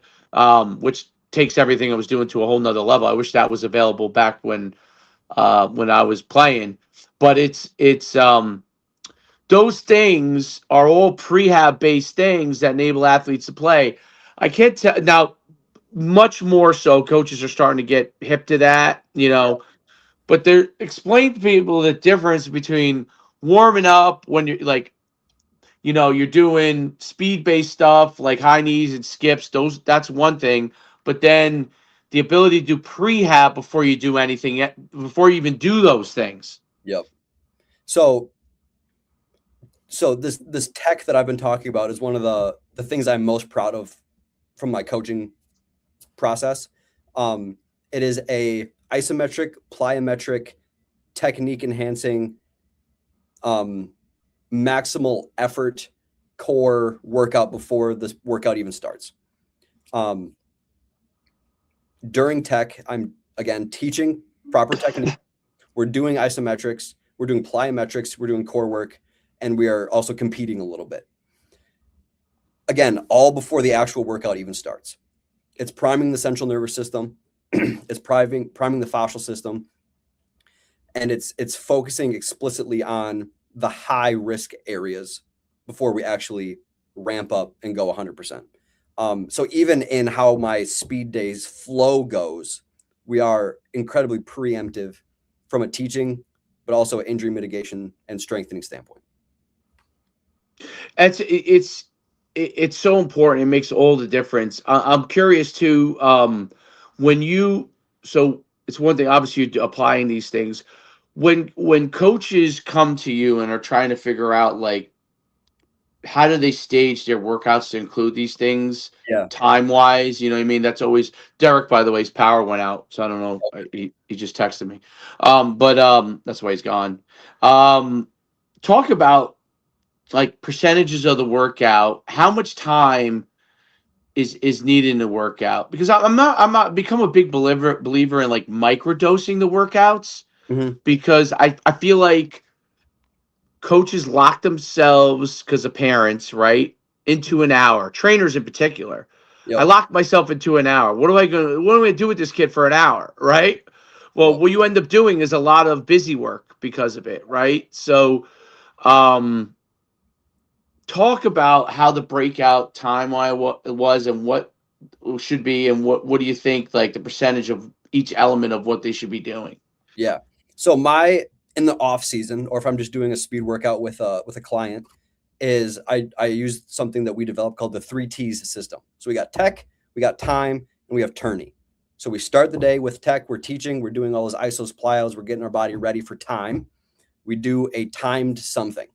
which takes everything I was doing to a whole nother level. I wish that was available back when I was playing. But it's those things are all prehab based things that enable athletes to play. I can't tell now. Much more so, coaches are starting to get hip to that, But they're explain to people the difference between warming up when you're like, you're doing speed based stuff like high knees and skips. That's one thing, but then the ability to do prehab before you do anything, before you even do those things. Yep. So this tech that I've been talking about is one of the things I'm most proud of from my coaching process. It is a isometric, plyometric, technique enhancing, maximal effort core workout before this workout even starts. During tech, I'm again teaching proper technique. We're doing isometrics, we're doing plyometrics, we're doing core work, and we are also competing a little bit. Again, all before the actual workout even starts. It's priming the central nervous system, it's priming the fascial system, and it's focusing explicitly on the high risk areas before we actually ramp up and go 100%. So even in how my speed days flow goes, we are incredibly preemptive from a teaching, but also injury mitigation and strengthening standpoint. It's so important. It makes all the difference. I'm curious too. So it's one thing, obviously, you're applying these things. When coaches come to you and are trying to figure out like how do they stage their workouts to include these things, time wise, you know what I mean? That's always Derek, by the way, his power went out, so I don't know. He just texted me, but that's why he's gone. Talk about like percentages of the workout, how much time is needed in the workout, because I'm not become a big believer in like microdosing the workouts, because I feel like coaches lock themselves, because of parents, right, into an hour, trainers in particular. I locked myself into an hour. What am I gonna do with this kid for an hour, right? Well, what you end up doing is a lot of busy work because of it, right? So talk about how the breakout time was and what should be, and what do you think, like the percentage of each element of what they should be doing? Yeah. So in the off season, or if I'm just doing a speed workout with a client, is I use something that we developed called the 3 T's system. So we got tech, we got time, and we have tourney. So we start the day with tech. We're teaching, we're doing all those isos, plyos, we're getting our body ready for time. we do a timed something.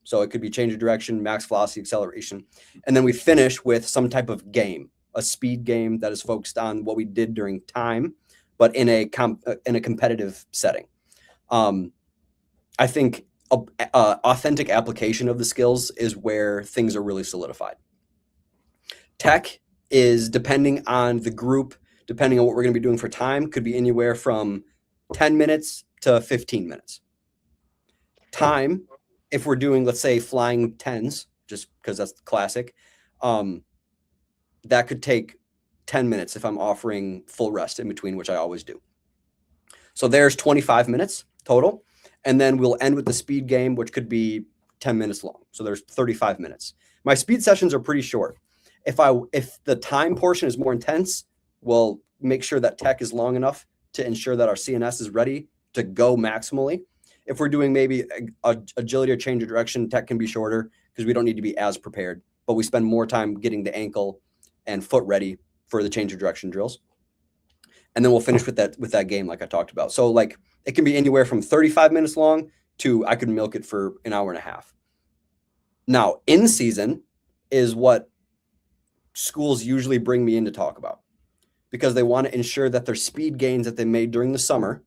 So it could be change of direction, max velocity, acceleration. And then we finish with some type of game, a speed game that is focused on what we did during time, but in a competitive setting. I think authentic application of the skills is where things are really solidified. Tech is, depending on the group, depending on what we're going to be doing for time, could be anywhere from 10 minutes to 15 minutes. Time, if we're doing, let's say, flying tens, just because that's classic, that could take 10 minutes if I'm offering full rest in between, which I always do. So there's 25 minutes total. And then we'll end with the speed game, which could be 10 minutes long. So there's 35 minutes. My speed sessions are pretty short. If the time portion is more intense, we'll make sure that tech is long enough to ensure that our CNS is ready to go maximally. If we're doing maybe agility or change of direction, tech can be shorter because we don't need to be as prepared, but we spend more time getting the ankle and foot ready for the change of direction drills. And then we'll finish with that game like I talked about. So like it can be anywhere from 35 minutes long to I could milk it for an hour and a half. Now, in season is what schools usually bring me in to talk about because they want to ensure that their speed gains that they made during the summer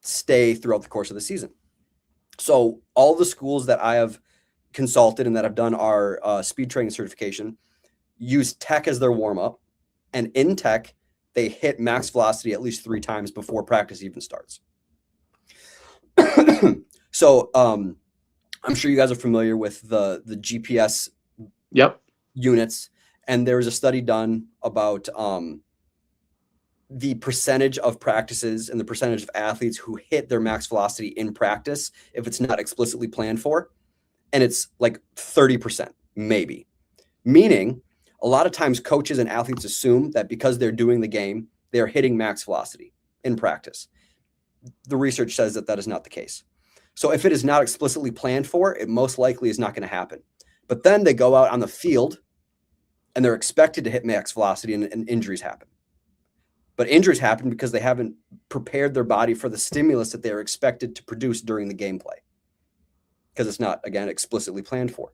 stay throughout the course of the season. So all the schools that I have consulted and that have done our speed training certification use tech as their warm-up. And in tech, they hit max velocity at least 3 times before practice even starts. So I'm sure you guys are familiar with the GPS units. And there was a study done about the percentage of practices and the percentage of athletes who hit their max velocity in practice if it's not explicitly planned for. And it's like 30%, maybe. Meaning, a lot of times coaches and athletes assume that because they're doing the game, they're hitting max velocity in practice. The research says that that is not the case. So if it is not explicitly planned for, it most likely is not going to happen. But then they go out on the field and they're expected to hit max velocity and injuries happen. But injuries happen because they haven't prepared their body for the stimulus that they're expected to produce during the gameplay. Because it's not, again, explicitly planned for.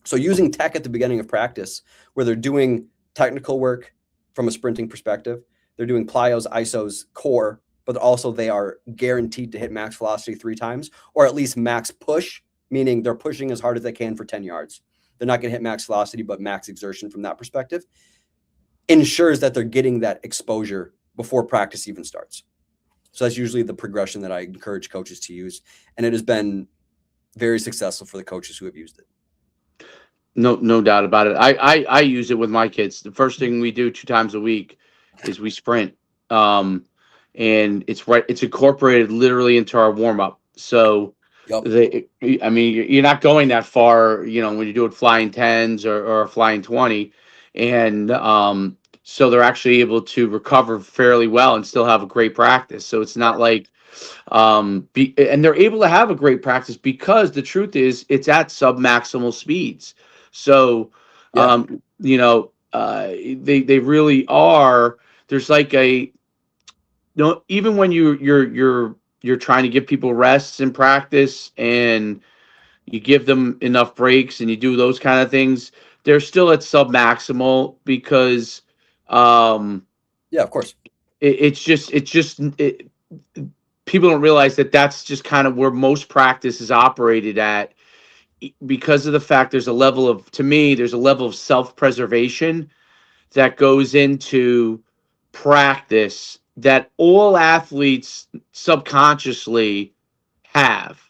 So using tech at the beginning of practice, where they're doing technical work from a sprinting perspective, they're doing plyos, isos, core, but also they are guaranteed to hit max velocity 3 times, or at least max push, meaning they're pushing as hard as they can for 10 yards. They're not going to hit max velocity, but max exertion from that perspective ensures that they're getting that exposure before practice even starts. So that's usually the progression that I encourage coaches to use. And it has been very successful for the coaches who have used it. No doubt about it. I use it with my kids. The first thing we do 2 times a week is we sprint. And it's incorporated literally into our warm up. So you're not going that far, when you do it flying 10s or flying 20. And so they're actually able to recover fairly well and still have a great practice. So it's not like, and they're able to have a great practice because the truth is it's at submaximal speeds. So, they really are. There's like even when you're trying to give people rests in practice and you give them enough breaks and you do those kind of things, they're still at submaximal because, of course, it's just people don't realize that that's just kind of where most practice is operated at. Because of the fact there's a level of self-preservation that goes into practice that all athletes subconsciously have.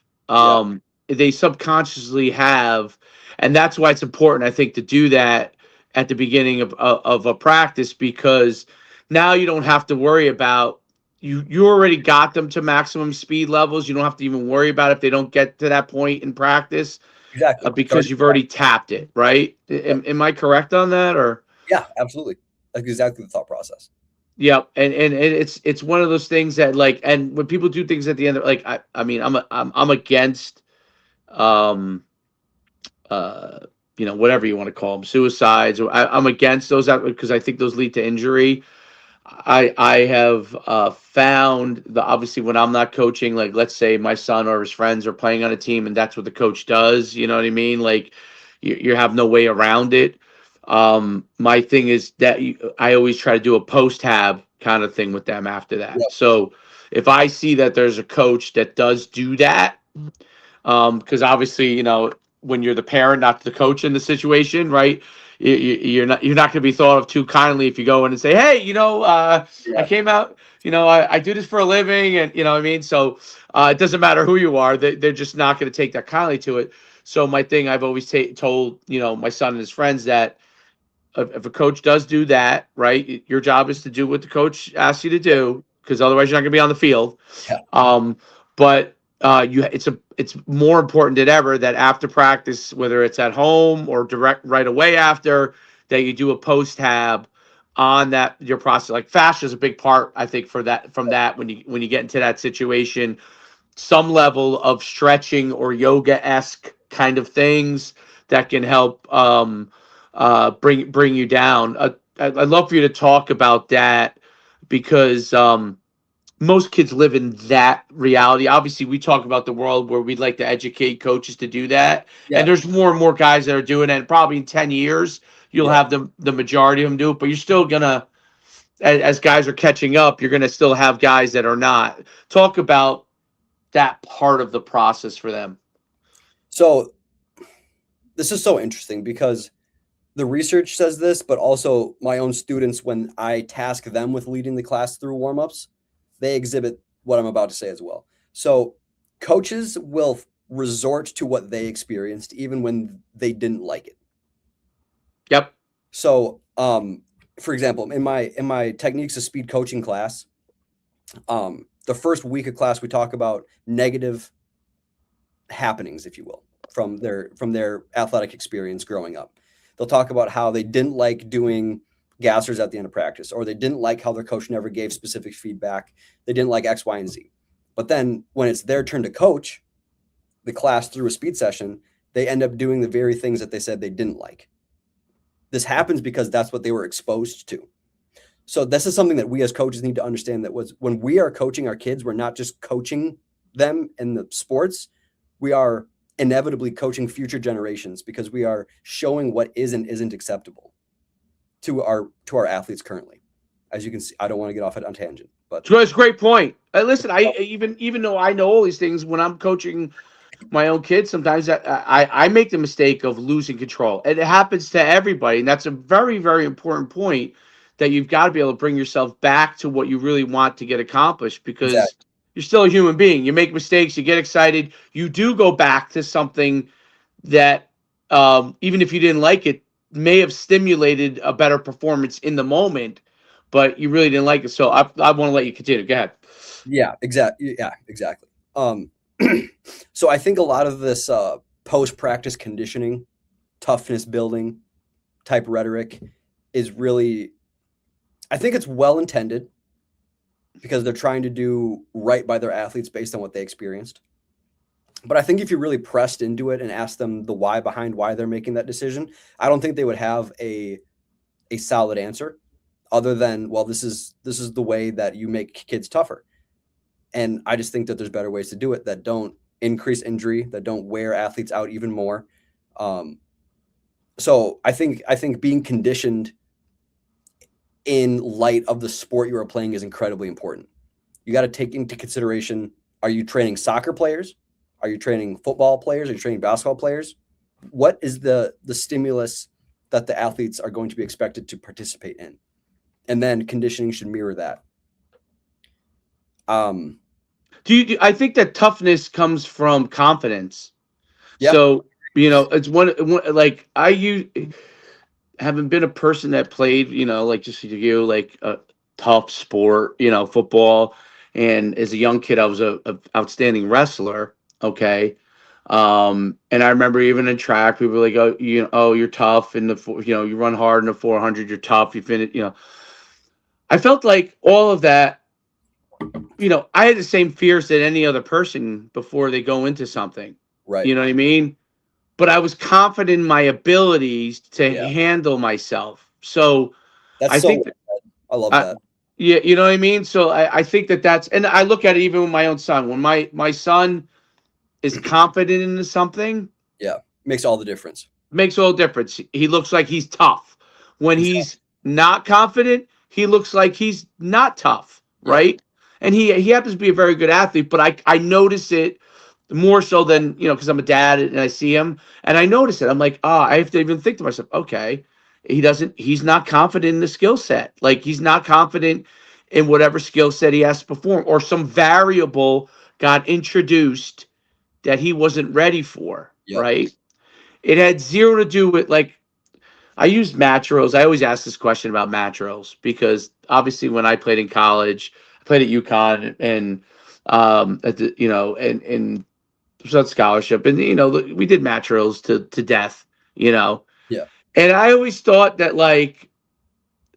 They subconsciously have, and that's why it's important, I think, to do that at the beginning of a practice, because now you don't have to worry about you already got them to maximum speed levels. You don't have to even worry about if they don't get to that point in practice. Exactly. Because you've already tapped it, right? Am I correct on that? Or yeah, absolutely. That's exactly the thought process. Yeah, and it's one of those things that, like, and when people do things at the end, like, I mean, I'm against, whatever you want to call them, suicides. I'm against those because I think those lead to injury. I have found the obviously when I'm not coaching, like let's say my son or his friends are playing on a team, and that's what the coach does. You know what I mean? Like you have no way around it. My thing is that I always try to do a post-hab kind of thing with them after that. Yep. So if I see that there's a coach that does do that, because obviously, when you're the parent, not the coach in the situation, right? You're not going to be thought of too kindly if you go in and say, "Hey, I Yeah. came out, I do this for a living," and you know what I mean. So it doesn't matter who you are; they're just not going to take that kindly to it. So my thing, I've always told my son and his friends that if a coach does do that, right, your job is to do what the coach asks you to do, because otherwise you're not going to be on the field. Yeah. But it's more important than ever that after practice, whether it's at home or direct right away after, that you do a post tab on that your process. Like fascia is a big part, I think, for that from that when you get into that situation, some level of stretching or yoga-esque kind of things that can help bring you down. I'd love for you to talk about that because most kids live in that reality. Obviously, we talk about the world where we'd like to educate coaches to do that, and Yeah. there's more and more guys that are doing it. And probably in 10 years, you'll Yeah. have the majority of them do it, but you're still gonna, as guys are catching up, you're gonna still have guys that are not. Talk about that part of the process for them. So this is so interesting because the research says this, but also my own students, when I task them with leading the class through warmups, they exhibit what I'm about to say as well. So coaches will resort to what they experienced even when they didn't like it. Yep. So, for example, in my techniques of speed coaching class, the first week of class we talk about negative happenings, if you will, from their athletic experience growing up. They'll talk about how they didn't like doing gassers at the end of practice, or they didn't like how their coach never gave specific feedback. They didn't like X, Y, and Z. But then when it's their turn to coach the class through a speed session, they end up doing the very things that they said they didn't like. This happens because that's what they were exposed to. So this is something that we as coaches need to understand, that was when we are coaching our kids, we're not just coaching them in the sports, we are inevitably coaching future generations because we are showing what is and isn't acceptable to our athletes currently. As you can see, I don't want to get off on tangent, but It's a great point. Listen, I even though I know all these things, when I'm coaching my own kids, sometimes I make the mistake of losing control. And it happens to everybody, and that's a very, very important point, that you've got to be able to bring yourself back to what you really want to get accomplished, because exactly. you're still a human being. You make mistakes, you get excited, you do go back to something that even if you didn't like it, may have stimulated a better performance in the moment, but you really didn't like it. So I want to let you continue. Go ahead. Yeah, exactly. Yeah, exactly. So I think a lot of this post-practice conditioning, toughness building type rhetoric is really, I think it's well intended because they're trying to do right by their athletes based on what they experienced. But I think if you really pressed into it and asked them the why behind why they're making that decision, I don't think they would have a solid answer other than, well, this is the way that you make kids tougher. And I just think that there's better ways to do it that don't increase injury, that don't wear athletes out even more. So I think being conditioned in light of the sport you are playing is incredibly important. You got to take into consideration, are you training soccer players? Are you training football players? Are you training basketball players? What is the stimulus that the athletes are going to be expected to participate in? And then conditioning should mirror that. I think that toughness comes from confidence. Yeah. So, it's one like haven't been a person that played, like just you, like a tough sport, football. And as a young kid, I was a outstanding wrestler. Okay. And I remember even in track, people were like, oh, you're tough in you run hard in the 400, you're tough. You finish, I felt like all of that, I had the same fears that any other person before they go into something. Right. You know what I mean? But I was confident in my abilities to Yeah. handle myself. So That's I so think I love that. Yeah, you know what I mean? So I think that's, and I look at it even with my own son. When my son is confident in something, Yeah, makes all the difference. makes all the difference. He looks like he's tough. When Exactly. he's not confident, he looks like he's not tough, Yeah. right? And he happens to be a very good athlete, but I notice it more so than, because I'm a dad and I see him and I notice it. I'm like, I have to even think to myself, okay, he's not confident in the skill set. Like he's not confident in whatever skill set he has to perform, or some variable got introduced that he wasn't ready for, Yep. right? It had zero to do with, like, I used match I always ask this question about match because obviously when I played in college, I played at UConn and at the, and without scholarship, and we did match to death, Yeah. And I always thought that like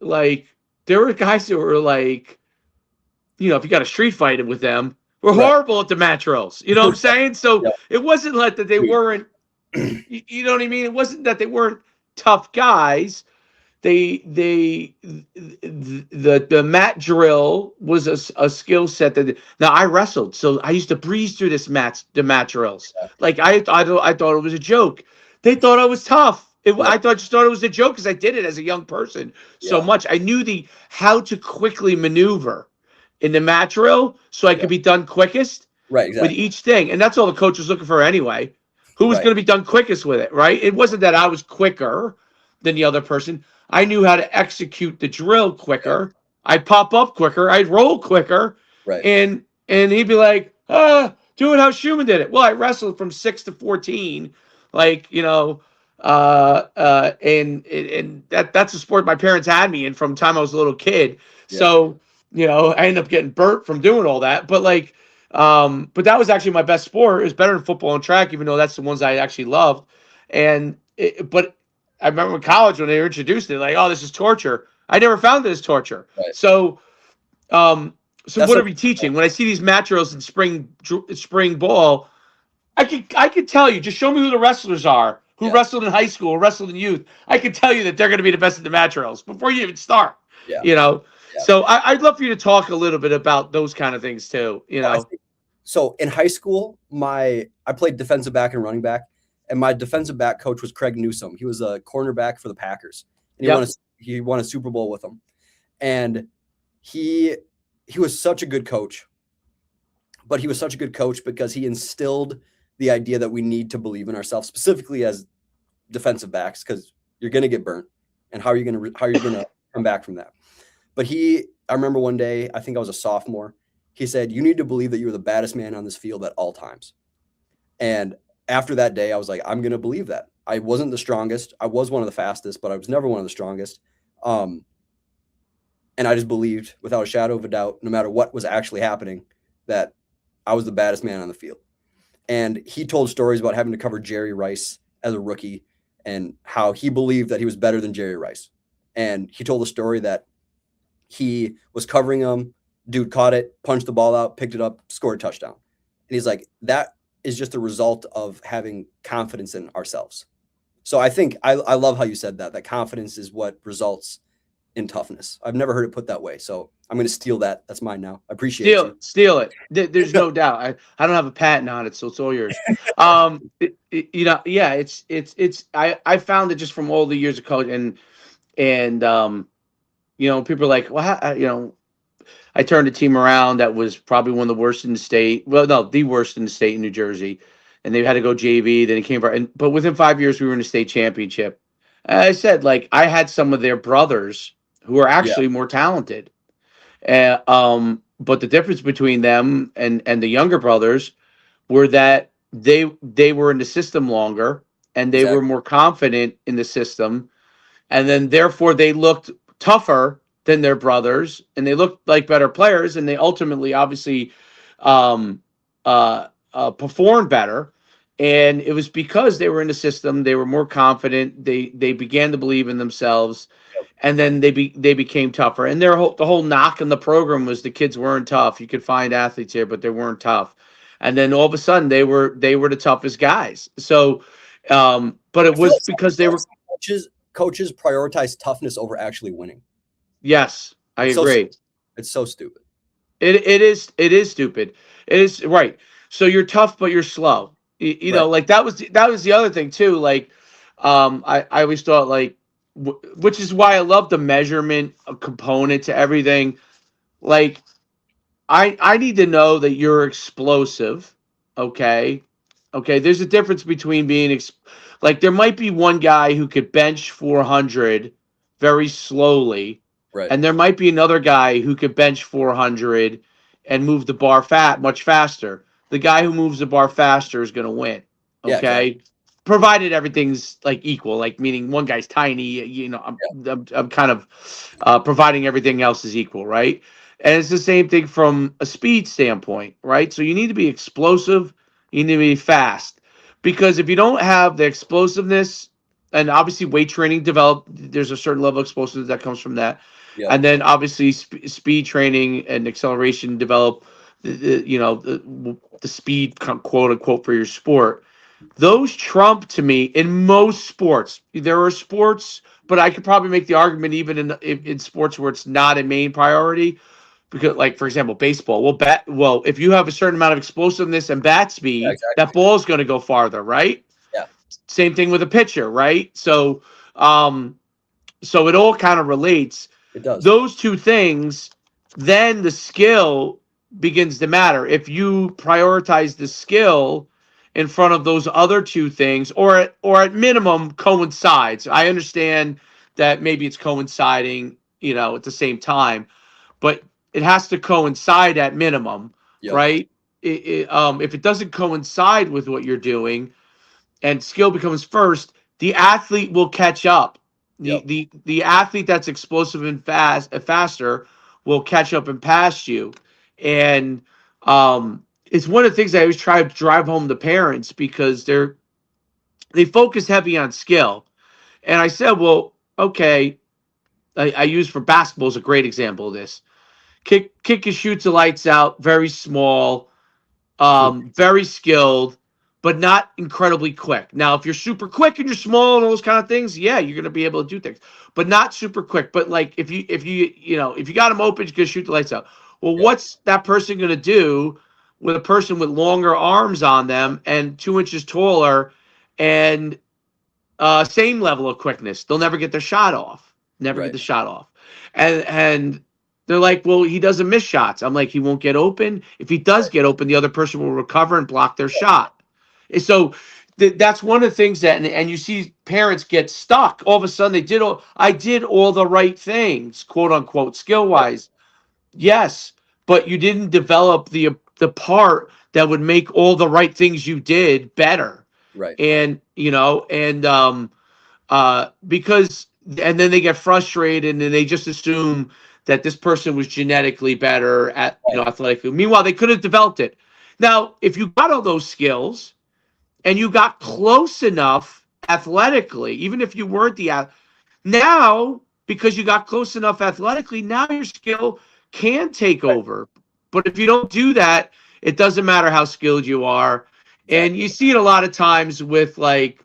there were guys that were like, if you got a street fight with them, were Right. horrible at the match You know what I'm saying? So Yep. it wasn't like that they weren't. You know what I mean? It wasn't that they weren't tough guys. The mat drill was a skill set that, now I wrestled, so I used to breeze through the mat drills. Yeah. Like I thought it was a joke. They thought I was tough. Yeah. I just thought it was a joke because I did it as a young person so Yeah. much. I knew how to quickly maneuver in the mat drill so I could be done quickest. Right. Exactly. With each thing, and that's all the coach was looking for anyway. Who was Right. going to be done quickest with it, right? It wasn't that I was quicker than the other person. I knew how to execute the drill quicker. I'd pop up quicker. I'd roll quicker. Right. And he'd be like, do it how Schumann did it. Well, I wrestled from 6 to 14, like, and that's a sport my parents had me in from the time I was a little kid. Yeah. So, I ended up getting burnt from doing all that. But but that was actually my best sport. It was better than football and track, even though that's the ones I actually loved. But I remember in college when they were introduced it, like, oh, this is torture. I never found it as torture. Right. So That's what are we teaching? When I see these match drills in spring ball, I could tell you, just show me who the wrestlers are, who wrestled in high school, wrestled in youth. I could tell you that they're going to be the best at the match drills before you even start. Yeah. Yeah. So I'd love for you to talk a little bit about those kind of things too. So in high school, I played defensive back and running back, and my defensive back coach was Craig Newsome. He was a cornerback for the Packers, and he won a Super Bowl with them. And he was such a good coach, but he was such a good coach because he instilled the idea that we need to believe in ourselves, specifically as defensive backs, because you're going to get burnt, and how are you going to come back from that? But I remember one day, I think I was a sophomore, he said, you need to believe that you're the baddest man on this field at all times. And after that day, I was like, I'm going to believe that. I wasn't the strongest. I was one of the fastest, but I was never one of the strongest. And I just believed without a shadow of a doubt, no matter what was actually happening, that I was the baddest man on the field. And he told stories about having to cover Jerry Rice as a rookie and how he believed that he was better than Jerry Rice. And he told a story that he was covering him, dude caught it, punched the ball out, picked it up, scored a touchdown. And he's like, that is just a result of having confidence in ourselves. So I think I love how you said that confidence is what results in toughness. I've never heard it put that way. So I'm going to steal that. That's mine now. I appreciate it. Steal it. There's no doubt. I don't have a patent on it, so it's all yours. I found it just from all the years of coaching and people are like, well, I turned a team around that was probably one of the worst in the state. Well, no, the worst in the state in New Jersey. And they had to go JV. Then it came but within 5 years, we were in the state championship. And I said, like, I had some of their brothers who are actually more talented. But the difference between them and the younger brothers were that they were in the system longer and they were more confident in the system. And then therefore they looked tougher than their brothers and they looked like better players. And they ultimately obviously performed better. And it was because they were in the system. They were more confident. They began to believe in themselves. And then they became tougher. And the whole knock on the program was the kids weren't tough. You could find athletes here, but they weren't tough. And then all of a sudden they were the toughest guys. So, but it was because they were coaches prioritize toughness over actually winning. Yes, I agree. It's so stupid. It is stupid. It is right. So you're tough, but you're slow. You know, Right. like that was the other thing too. Like, I always thought like, which is why I love the measurement component to everything. Like, I need to know that you're explosive. Okay, okay. There's a difference between being like there might be one guy who could bench 400 very slowly, Right. and there might be another guy who could bench 400 and move the bar much faster. The guy who moves the bar faster is going to win. Yeah, Okay. exactly. Provided everything's like equal, like meaning one guy's tiny, I'm kind of providing everything else is equal, right? And it's the same thing from a speed standpoint, right? So you need to be explosive, you need to be fast. Because if you don't have the explosiveness, and obviously weight training there's a certain level of explosiveness that comes from that. Yeah. And then obviously speed training and acceleration develop the speed quote unquote for your sport. Those trump to me in most sports. There are sports, but I could probably make the argument even in sports where it's not a main priority. Because, like for example, baseball. Well, if you have a certain amount of explosiveness and bat Yeah, speed, that exactly. ball is going to go farther, right? Yeah. Same thing with a pitcher, right? So it all kind of relates. It does. Those two things, then the skill begins to matter. If you prioritize the skill in front of those other two things, or at minimum coincides. I understand that maybe it's coinciding, at the same time, but it has to coincide at minimum, Yep. right? If it doesn't coincide with what you're doing, and skill becomes first, the athlete will catch up. Yep. The athlete that's explosive and faster will catch up and pass you. And it's one of the things I always try to drive home to parents, because they focus heavy on skill. And I said, well, okay, I use for basketball as a great example of this. Kick and shoots the lights out, very small, very skilled, but not incredibly quick. Now, if you're super quick and you're small and all those kind of things, yeah, you're gonna be able to do things, but not super quick. But like if you got them open, you can shoot the lights out. Well, Yep. what's that person gonna do with a person with longer arms on them and 2 inches taller and same level of quickness? They'll never get their shot off. Never get Right. the shot off. And they're like, well, he doesn't miss shots. I'm like, he won't get open. If he does Right. get open, the other person will recover and block their shot. And so that's one of the things that, and you see parents get stuck. All of a sudden, I did all the right things, quote unquote, skill wise. Yes, but you didn't develop the part that would make all the right things you did better. Right. And because and then they get frustrated and they just assume that this person was genetically better at athletically. Meanwhile, they could have developed it. Now, if you got all those skills and you got close enough athletically, even if you weren't now, because you got close enough athletically, now your skill can take over. But if you don't do that, it doesn't matter how skilled you are. And you see it a lot of times with like,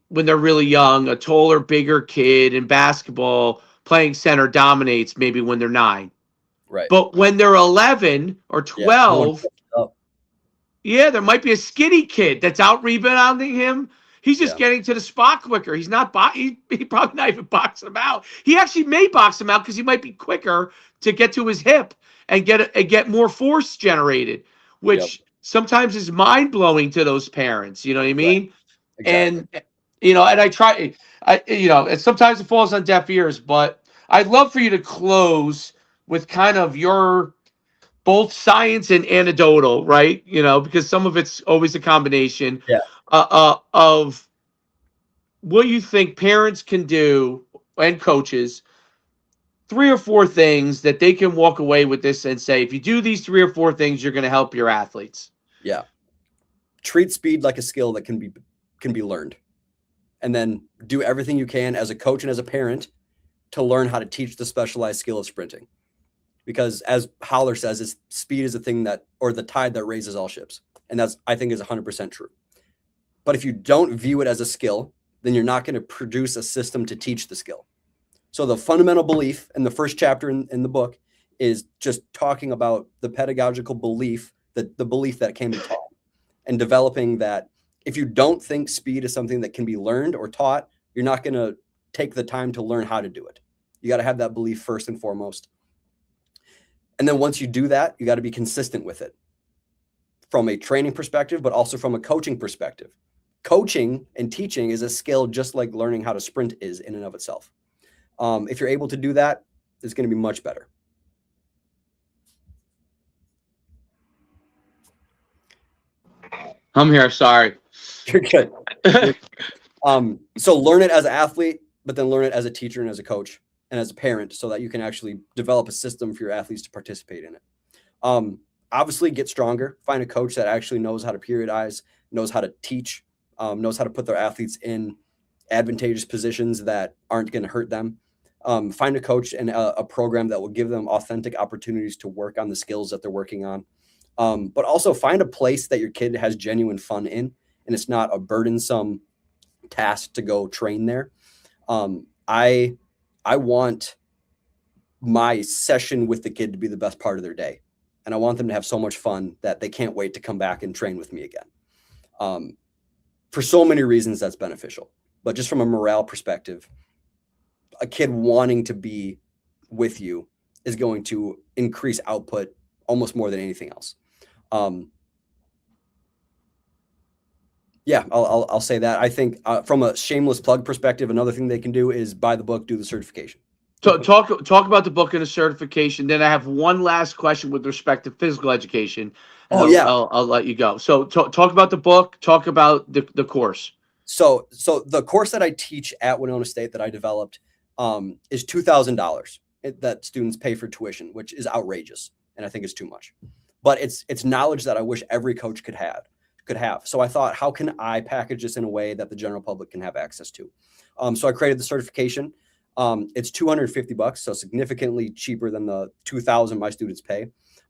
when they're really young, a taller, bigger kid in basketball playing center dominates maybe when they're 9. Right. But when they're 11 or 12, there might be a skinny kid that's out rebounding him. He's just getting to the spot quicker. He's not he probably not even boxing him out. He actually may box him out because he might be quicker to get to his hip and get more force generated, which sometimes is mind blowing to those parents. You know what I mean? Right. Exactly. And I try, and sometimes it falls on deaf ears, but I'd love for you to close with kind of your both science and anecdotal, right? Because some of it's always a combination of what you think parents can do and coaches, 3 or 4 things that they can walk away with this and say, if you do these 3 or 4 things, you're going to help your athletes. Yeah. Treat speed like a skill that can be learned. And then do everything you can as a coach and as a parent to learn how to teach the specialized skill of sprinting. Because as Howler says, speed is the thing or the tide that raises all ships. And that's, I think, is 100% true. But if you don't view it as a skill, then you're not going to produce a system to teach the skill. So the fundamental belief in the first chapter in the book is just talking about the pedagogical belief, the belief that can be taught, and developing that if you don't think speed is something that can be learned or taught, you're not going to take the time to learn how to do it. You got to have that belief first and foremost. And then once you do that, you got to be consistent with it from a training perspective, but also from a coaching perspective. Coaching and teaching is a skill just like learning how to sprint is in and of itself. If you're able to do that, it's going to be much better. I'm here. Sorry. You're good. So learn it as an athlete, but then learn it as a teacher and as a coach and as a parent so that you can actually develop a system for your athletes to participate in it. Obviously get stronger, find a coach that actually knows how to periodize, knows how to teach, knows how to put their athletes in advantageous positions that aren't going to hurt them. Find a coach and a program that will give them authentic opportunities to work on the skills that they're working on. But also find a place that your kid has genuine fun in, and it's not a burdensome task to go train there. I want my session with the kid to be the best part of their day. And I want them to have so much fun that they can't wait to come back and train with me again. For so many reasons, that's beneficial. But just from a morale perspective, a kid wanting to be with you is going to increase output almost more than anything else. Yeah, I'll say that. I think from a shameless plug perspective, another thing they can do is buy the book, do the certification. Talk about the book and the certification. Then I have one last question with respect to physical education. I'll let you go. So talk about the book. Talk about the course. So the course that I teach at Winona State that I developed is $2,000 that students pay for tuition, which is outrageous, and I think it's too much. But it's knowledge that I wish every coach could have. So I thought, how can I package this in a way that the general public can have access to? So I created the certification. It's $250, so significantly cheaper than the $2,000 my students pay.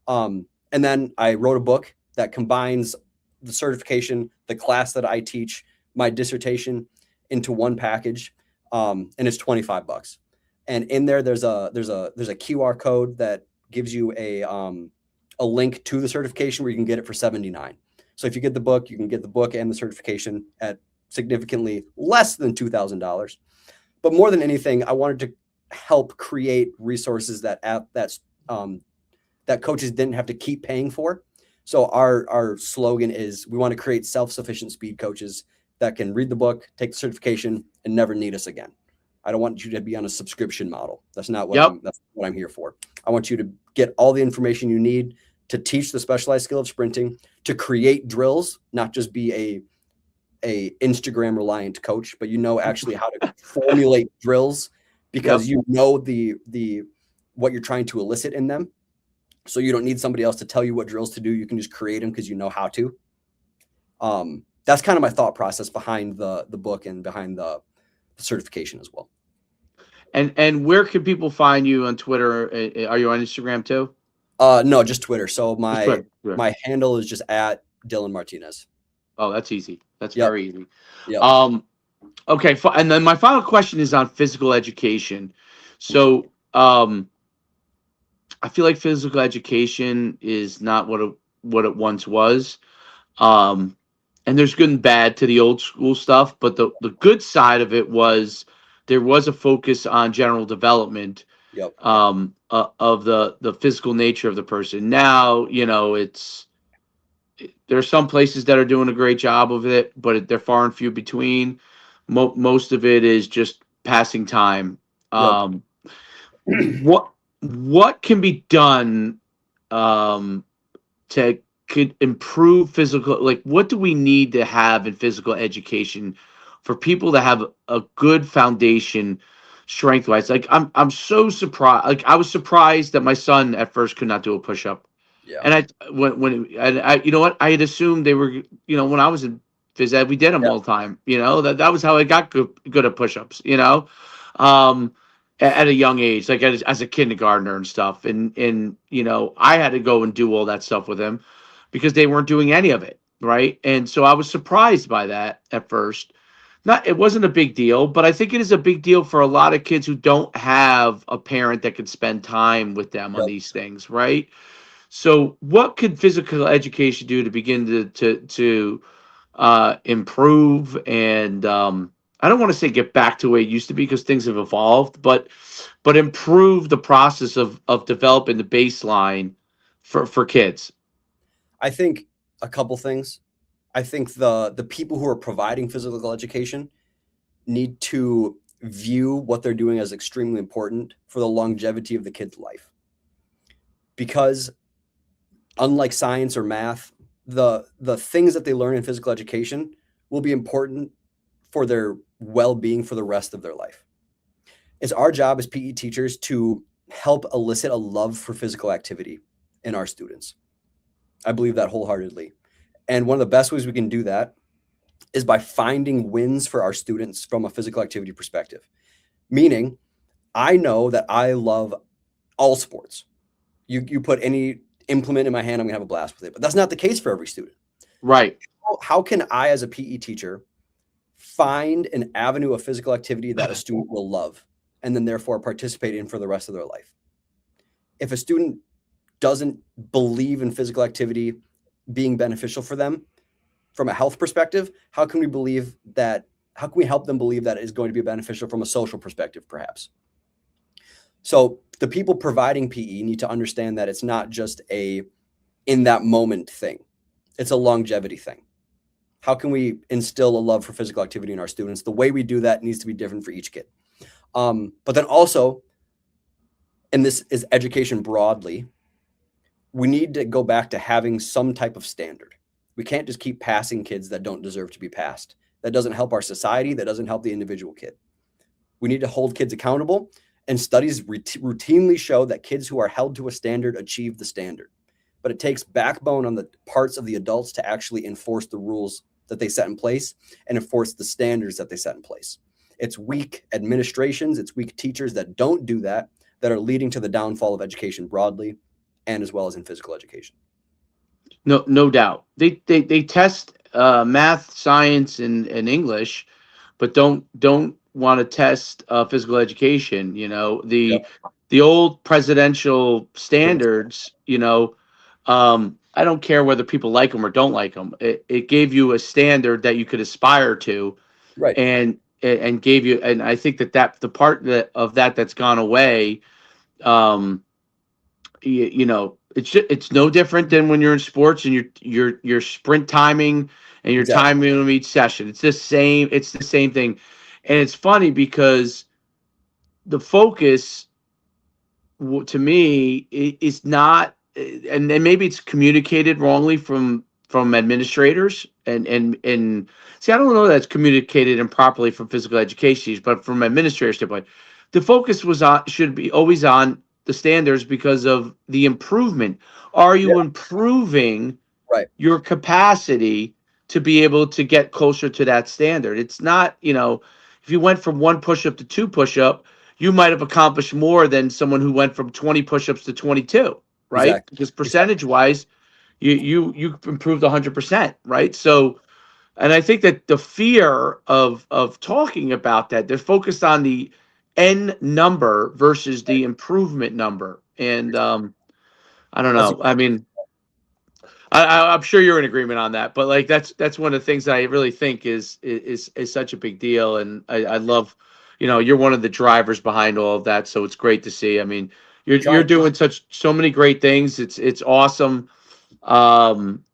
And then I wrote a book that combines the certification, the class that I teach, my dissertation into one package, and it's $25. And in there, there's a QR code that gives you a link to the certification where you can get it for $79. So if you get the book, you can get the book and the certification at significantly less than $2,000. But more than anything, I wanted to help create resources that coaches didn't have to keep paying for. So our slogan is we want to create self-sufficient speed coaches that can read the book, take the certification, and never need us again. I don't want you to be on a subscription model. That's not what that's what I'm here for. I want you to get all the information you need to teach the specialized skill of sprinting, to create drills, not just be a Instagram reliant coach, but actually how to formulate drills because the what you're trying to elicit in them. So you don't need somebody else to tell you what drills to do. You can just create them because you know how to. That's kind of my thought process behind the book and behind the certification as well. And where can people find you on Twitter? Are you on Instagram too? No, just Twitter. So my handle is just at Dillon Martinez. Oh, that's easy. That's very easy. Yep. Okay. And then my final question is on physical education. So, I feel like physical education is not what it once was. And there's good and bad to the old school stuff, but the good side of it was there was a focus on general development. Yep. Of the physical nature of the person. Now, there are some places that are doing a great job of it, but they're far and few between. Most of it is just passing time. Yep. What can be done could improve physical? Like, what do we need to have in physical education for people to have a good foundation? Strength wise, like I'm so surprised. Like I was surprised that my son at first could not do a push up. Yeah. And I you know what, I had assumed they were, when I was in phys ed, we did them all the time. That was how I got good at push ups. At a young age, like as a kindergartner and stuff. And I had to go and do all that stuff with him because they weren't doing any of it, right? And so I was surprised by that at first. not, it wasn't a big deal, but I think it is a big deal for a lot of kids who don't have a parent that could spend time with them on Yep. these things, right? So, what could physical education do to begin to improve and I don't want to say get back to where it used to be because things have evolved, but improve the process of developing the baseline for kids? I think a couple things. I think the people who are providing physical education need to view what they're doing as extremely important for the longevity of the kid's life. Because unlike science or math, the things that they learn in physical education will be important for their well-being for the rest of their life. It's our job as PE teachers to help elicit a love for physical activity in our students. I believe that wholeheartedly. And one of the best ways we can do that is by finding wins for our students from a physical activity perspective. Meaning, I know that I love all sports. You put any implement in my hand, I'm gonna have a blast with it. But that's not the case for every student. Right. How can I, as a PE teacher, find an avenue of physical activity that a student will love and then therefore participate in for the rest of their life? If a student doesn't believe in physical activity being beneficial for them from a health perspective, how can we help them believe that it is going to be beneficial from a social perspective, perhaps? So the people providing PE need to understand that it's not just a in that moment thing. It's a longevity thing. How can we instill a love for physical activity in our students? The way we do that needs to be different for each kid. But then also, and this is education broadly, we need to go back to having some type of standard. We can't just keep passing kids that don't deserve to be passed. That doesn't help our society. That doesn't help the individual kid. We need to hold kids accountable. And studies routinely show that kids who are held to a standard achieve the standard. But it takes backbone on the parts of the adults to actually enforce the rules that they set in place and enforce the standards that they set in place. It's weak administrations, it's weak teachers that don't do that are leading to the downfall of education broadly and as well as in physical education. No doubt. They test math, science, and English, but don't want to test physical education. You know, Yep. the old presidential standards. You know, I don't care whether people like them or don't like them. It gave you a standard that you could aspire to, Right. and gave you. And I think that the part of that that's gone away. You know, it's no different than when you're in sports and you're sprint timing and you're Exactly. timing each session. It's the same. It's the same thing, and it's funny because the focus to me is not, and then maybe it's communicated wrongly from administrators and see, I don't know that it's communicated improperly from physical education, but from administrators standpoint, the focus should be always on the standards because of the improvement. Are you Yeah. improving Right. your capacity to be able to get closer to that standard? It's not, you know, if you went from 1 push-up to 2 push-up, you might have accomplished more than someone who went from 20 push-ups to 22, right? Exactly. Because percentage-wise, you improved 100%, right? So, and I think that the fear of talking about that, they're focused on the N number versus the improvement number. And I don't That's know. I mean, I'm sure you're in agreement on that, but like that's one of the things that I really think is such a big deal, and I love, you know, you're one of the drivers behind all of that, so it's great to see. I mean, you're doing so many great things. It's awesome, and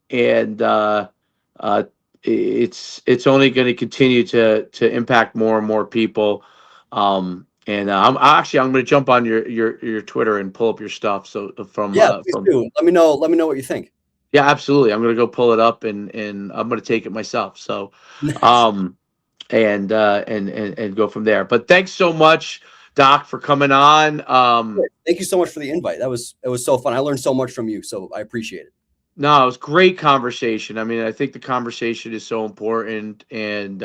it's only going to continue to impact more and more people. And I'm going to jump on your Twitter and pull up your stuff. So please do. Let me know what you think. Yeah, absolutely. I'm gonna go pull it up and I'm gonna take it myself. So, and go from there. But thanks so much, Doc, for coming on. Thank you so much for the invite. It was so fun. I learned so much from you, so I appreciate it. No, it was great conversation. I mean, I think the conversation is so important, and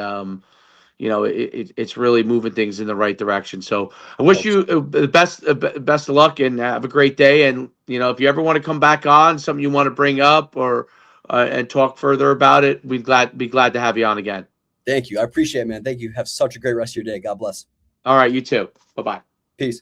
you know, it's really moving things in the right direction. So I wish you the best of luck and have a great day. And, you know, if you ever want to come back on, something you want to bring up or and talk further about it, we'd be glad to have you on again. Thank you. I appreciate it, man. Thank you. Have such a great rest of your day. God bless. All right, you too. Bye-bye. Peace.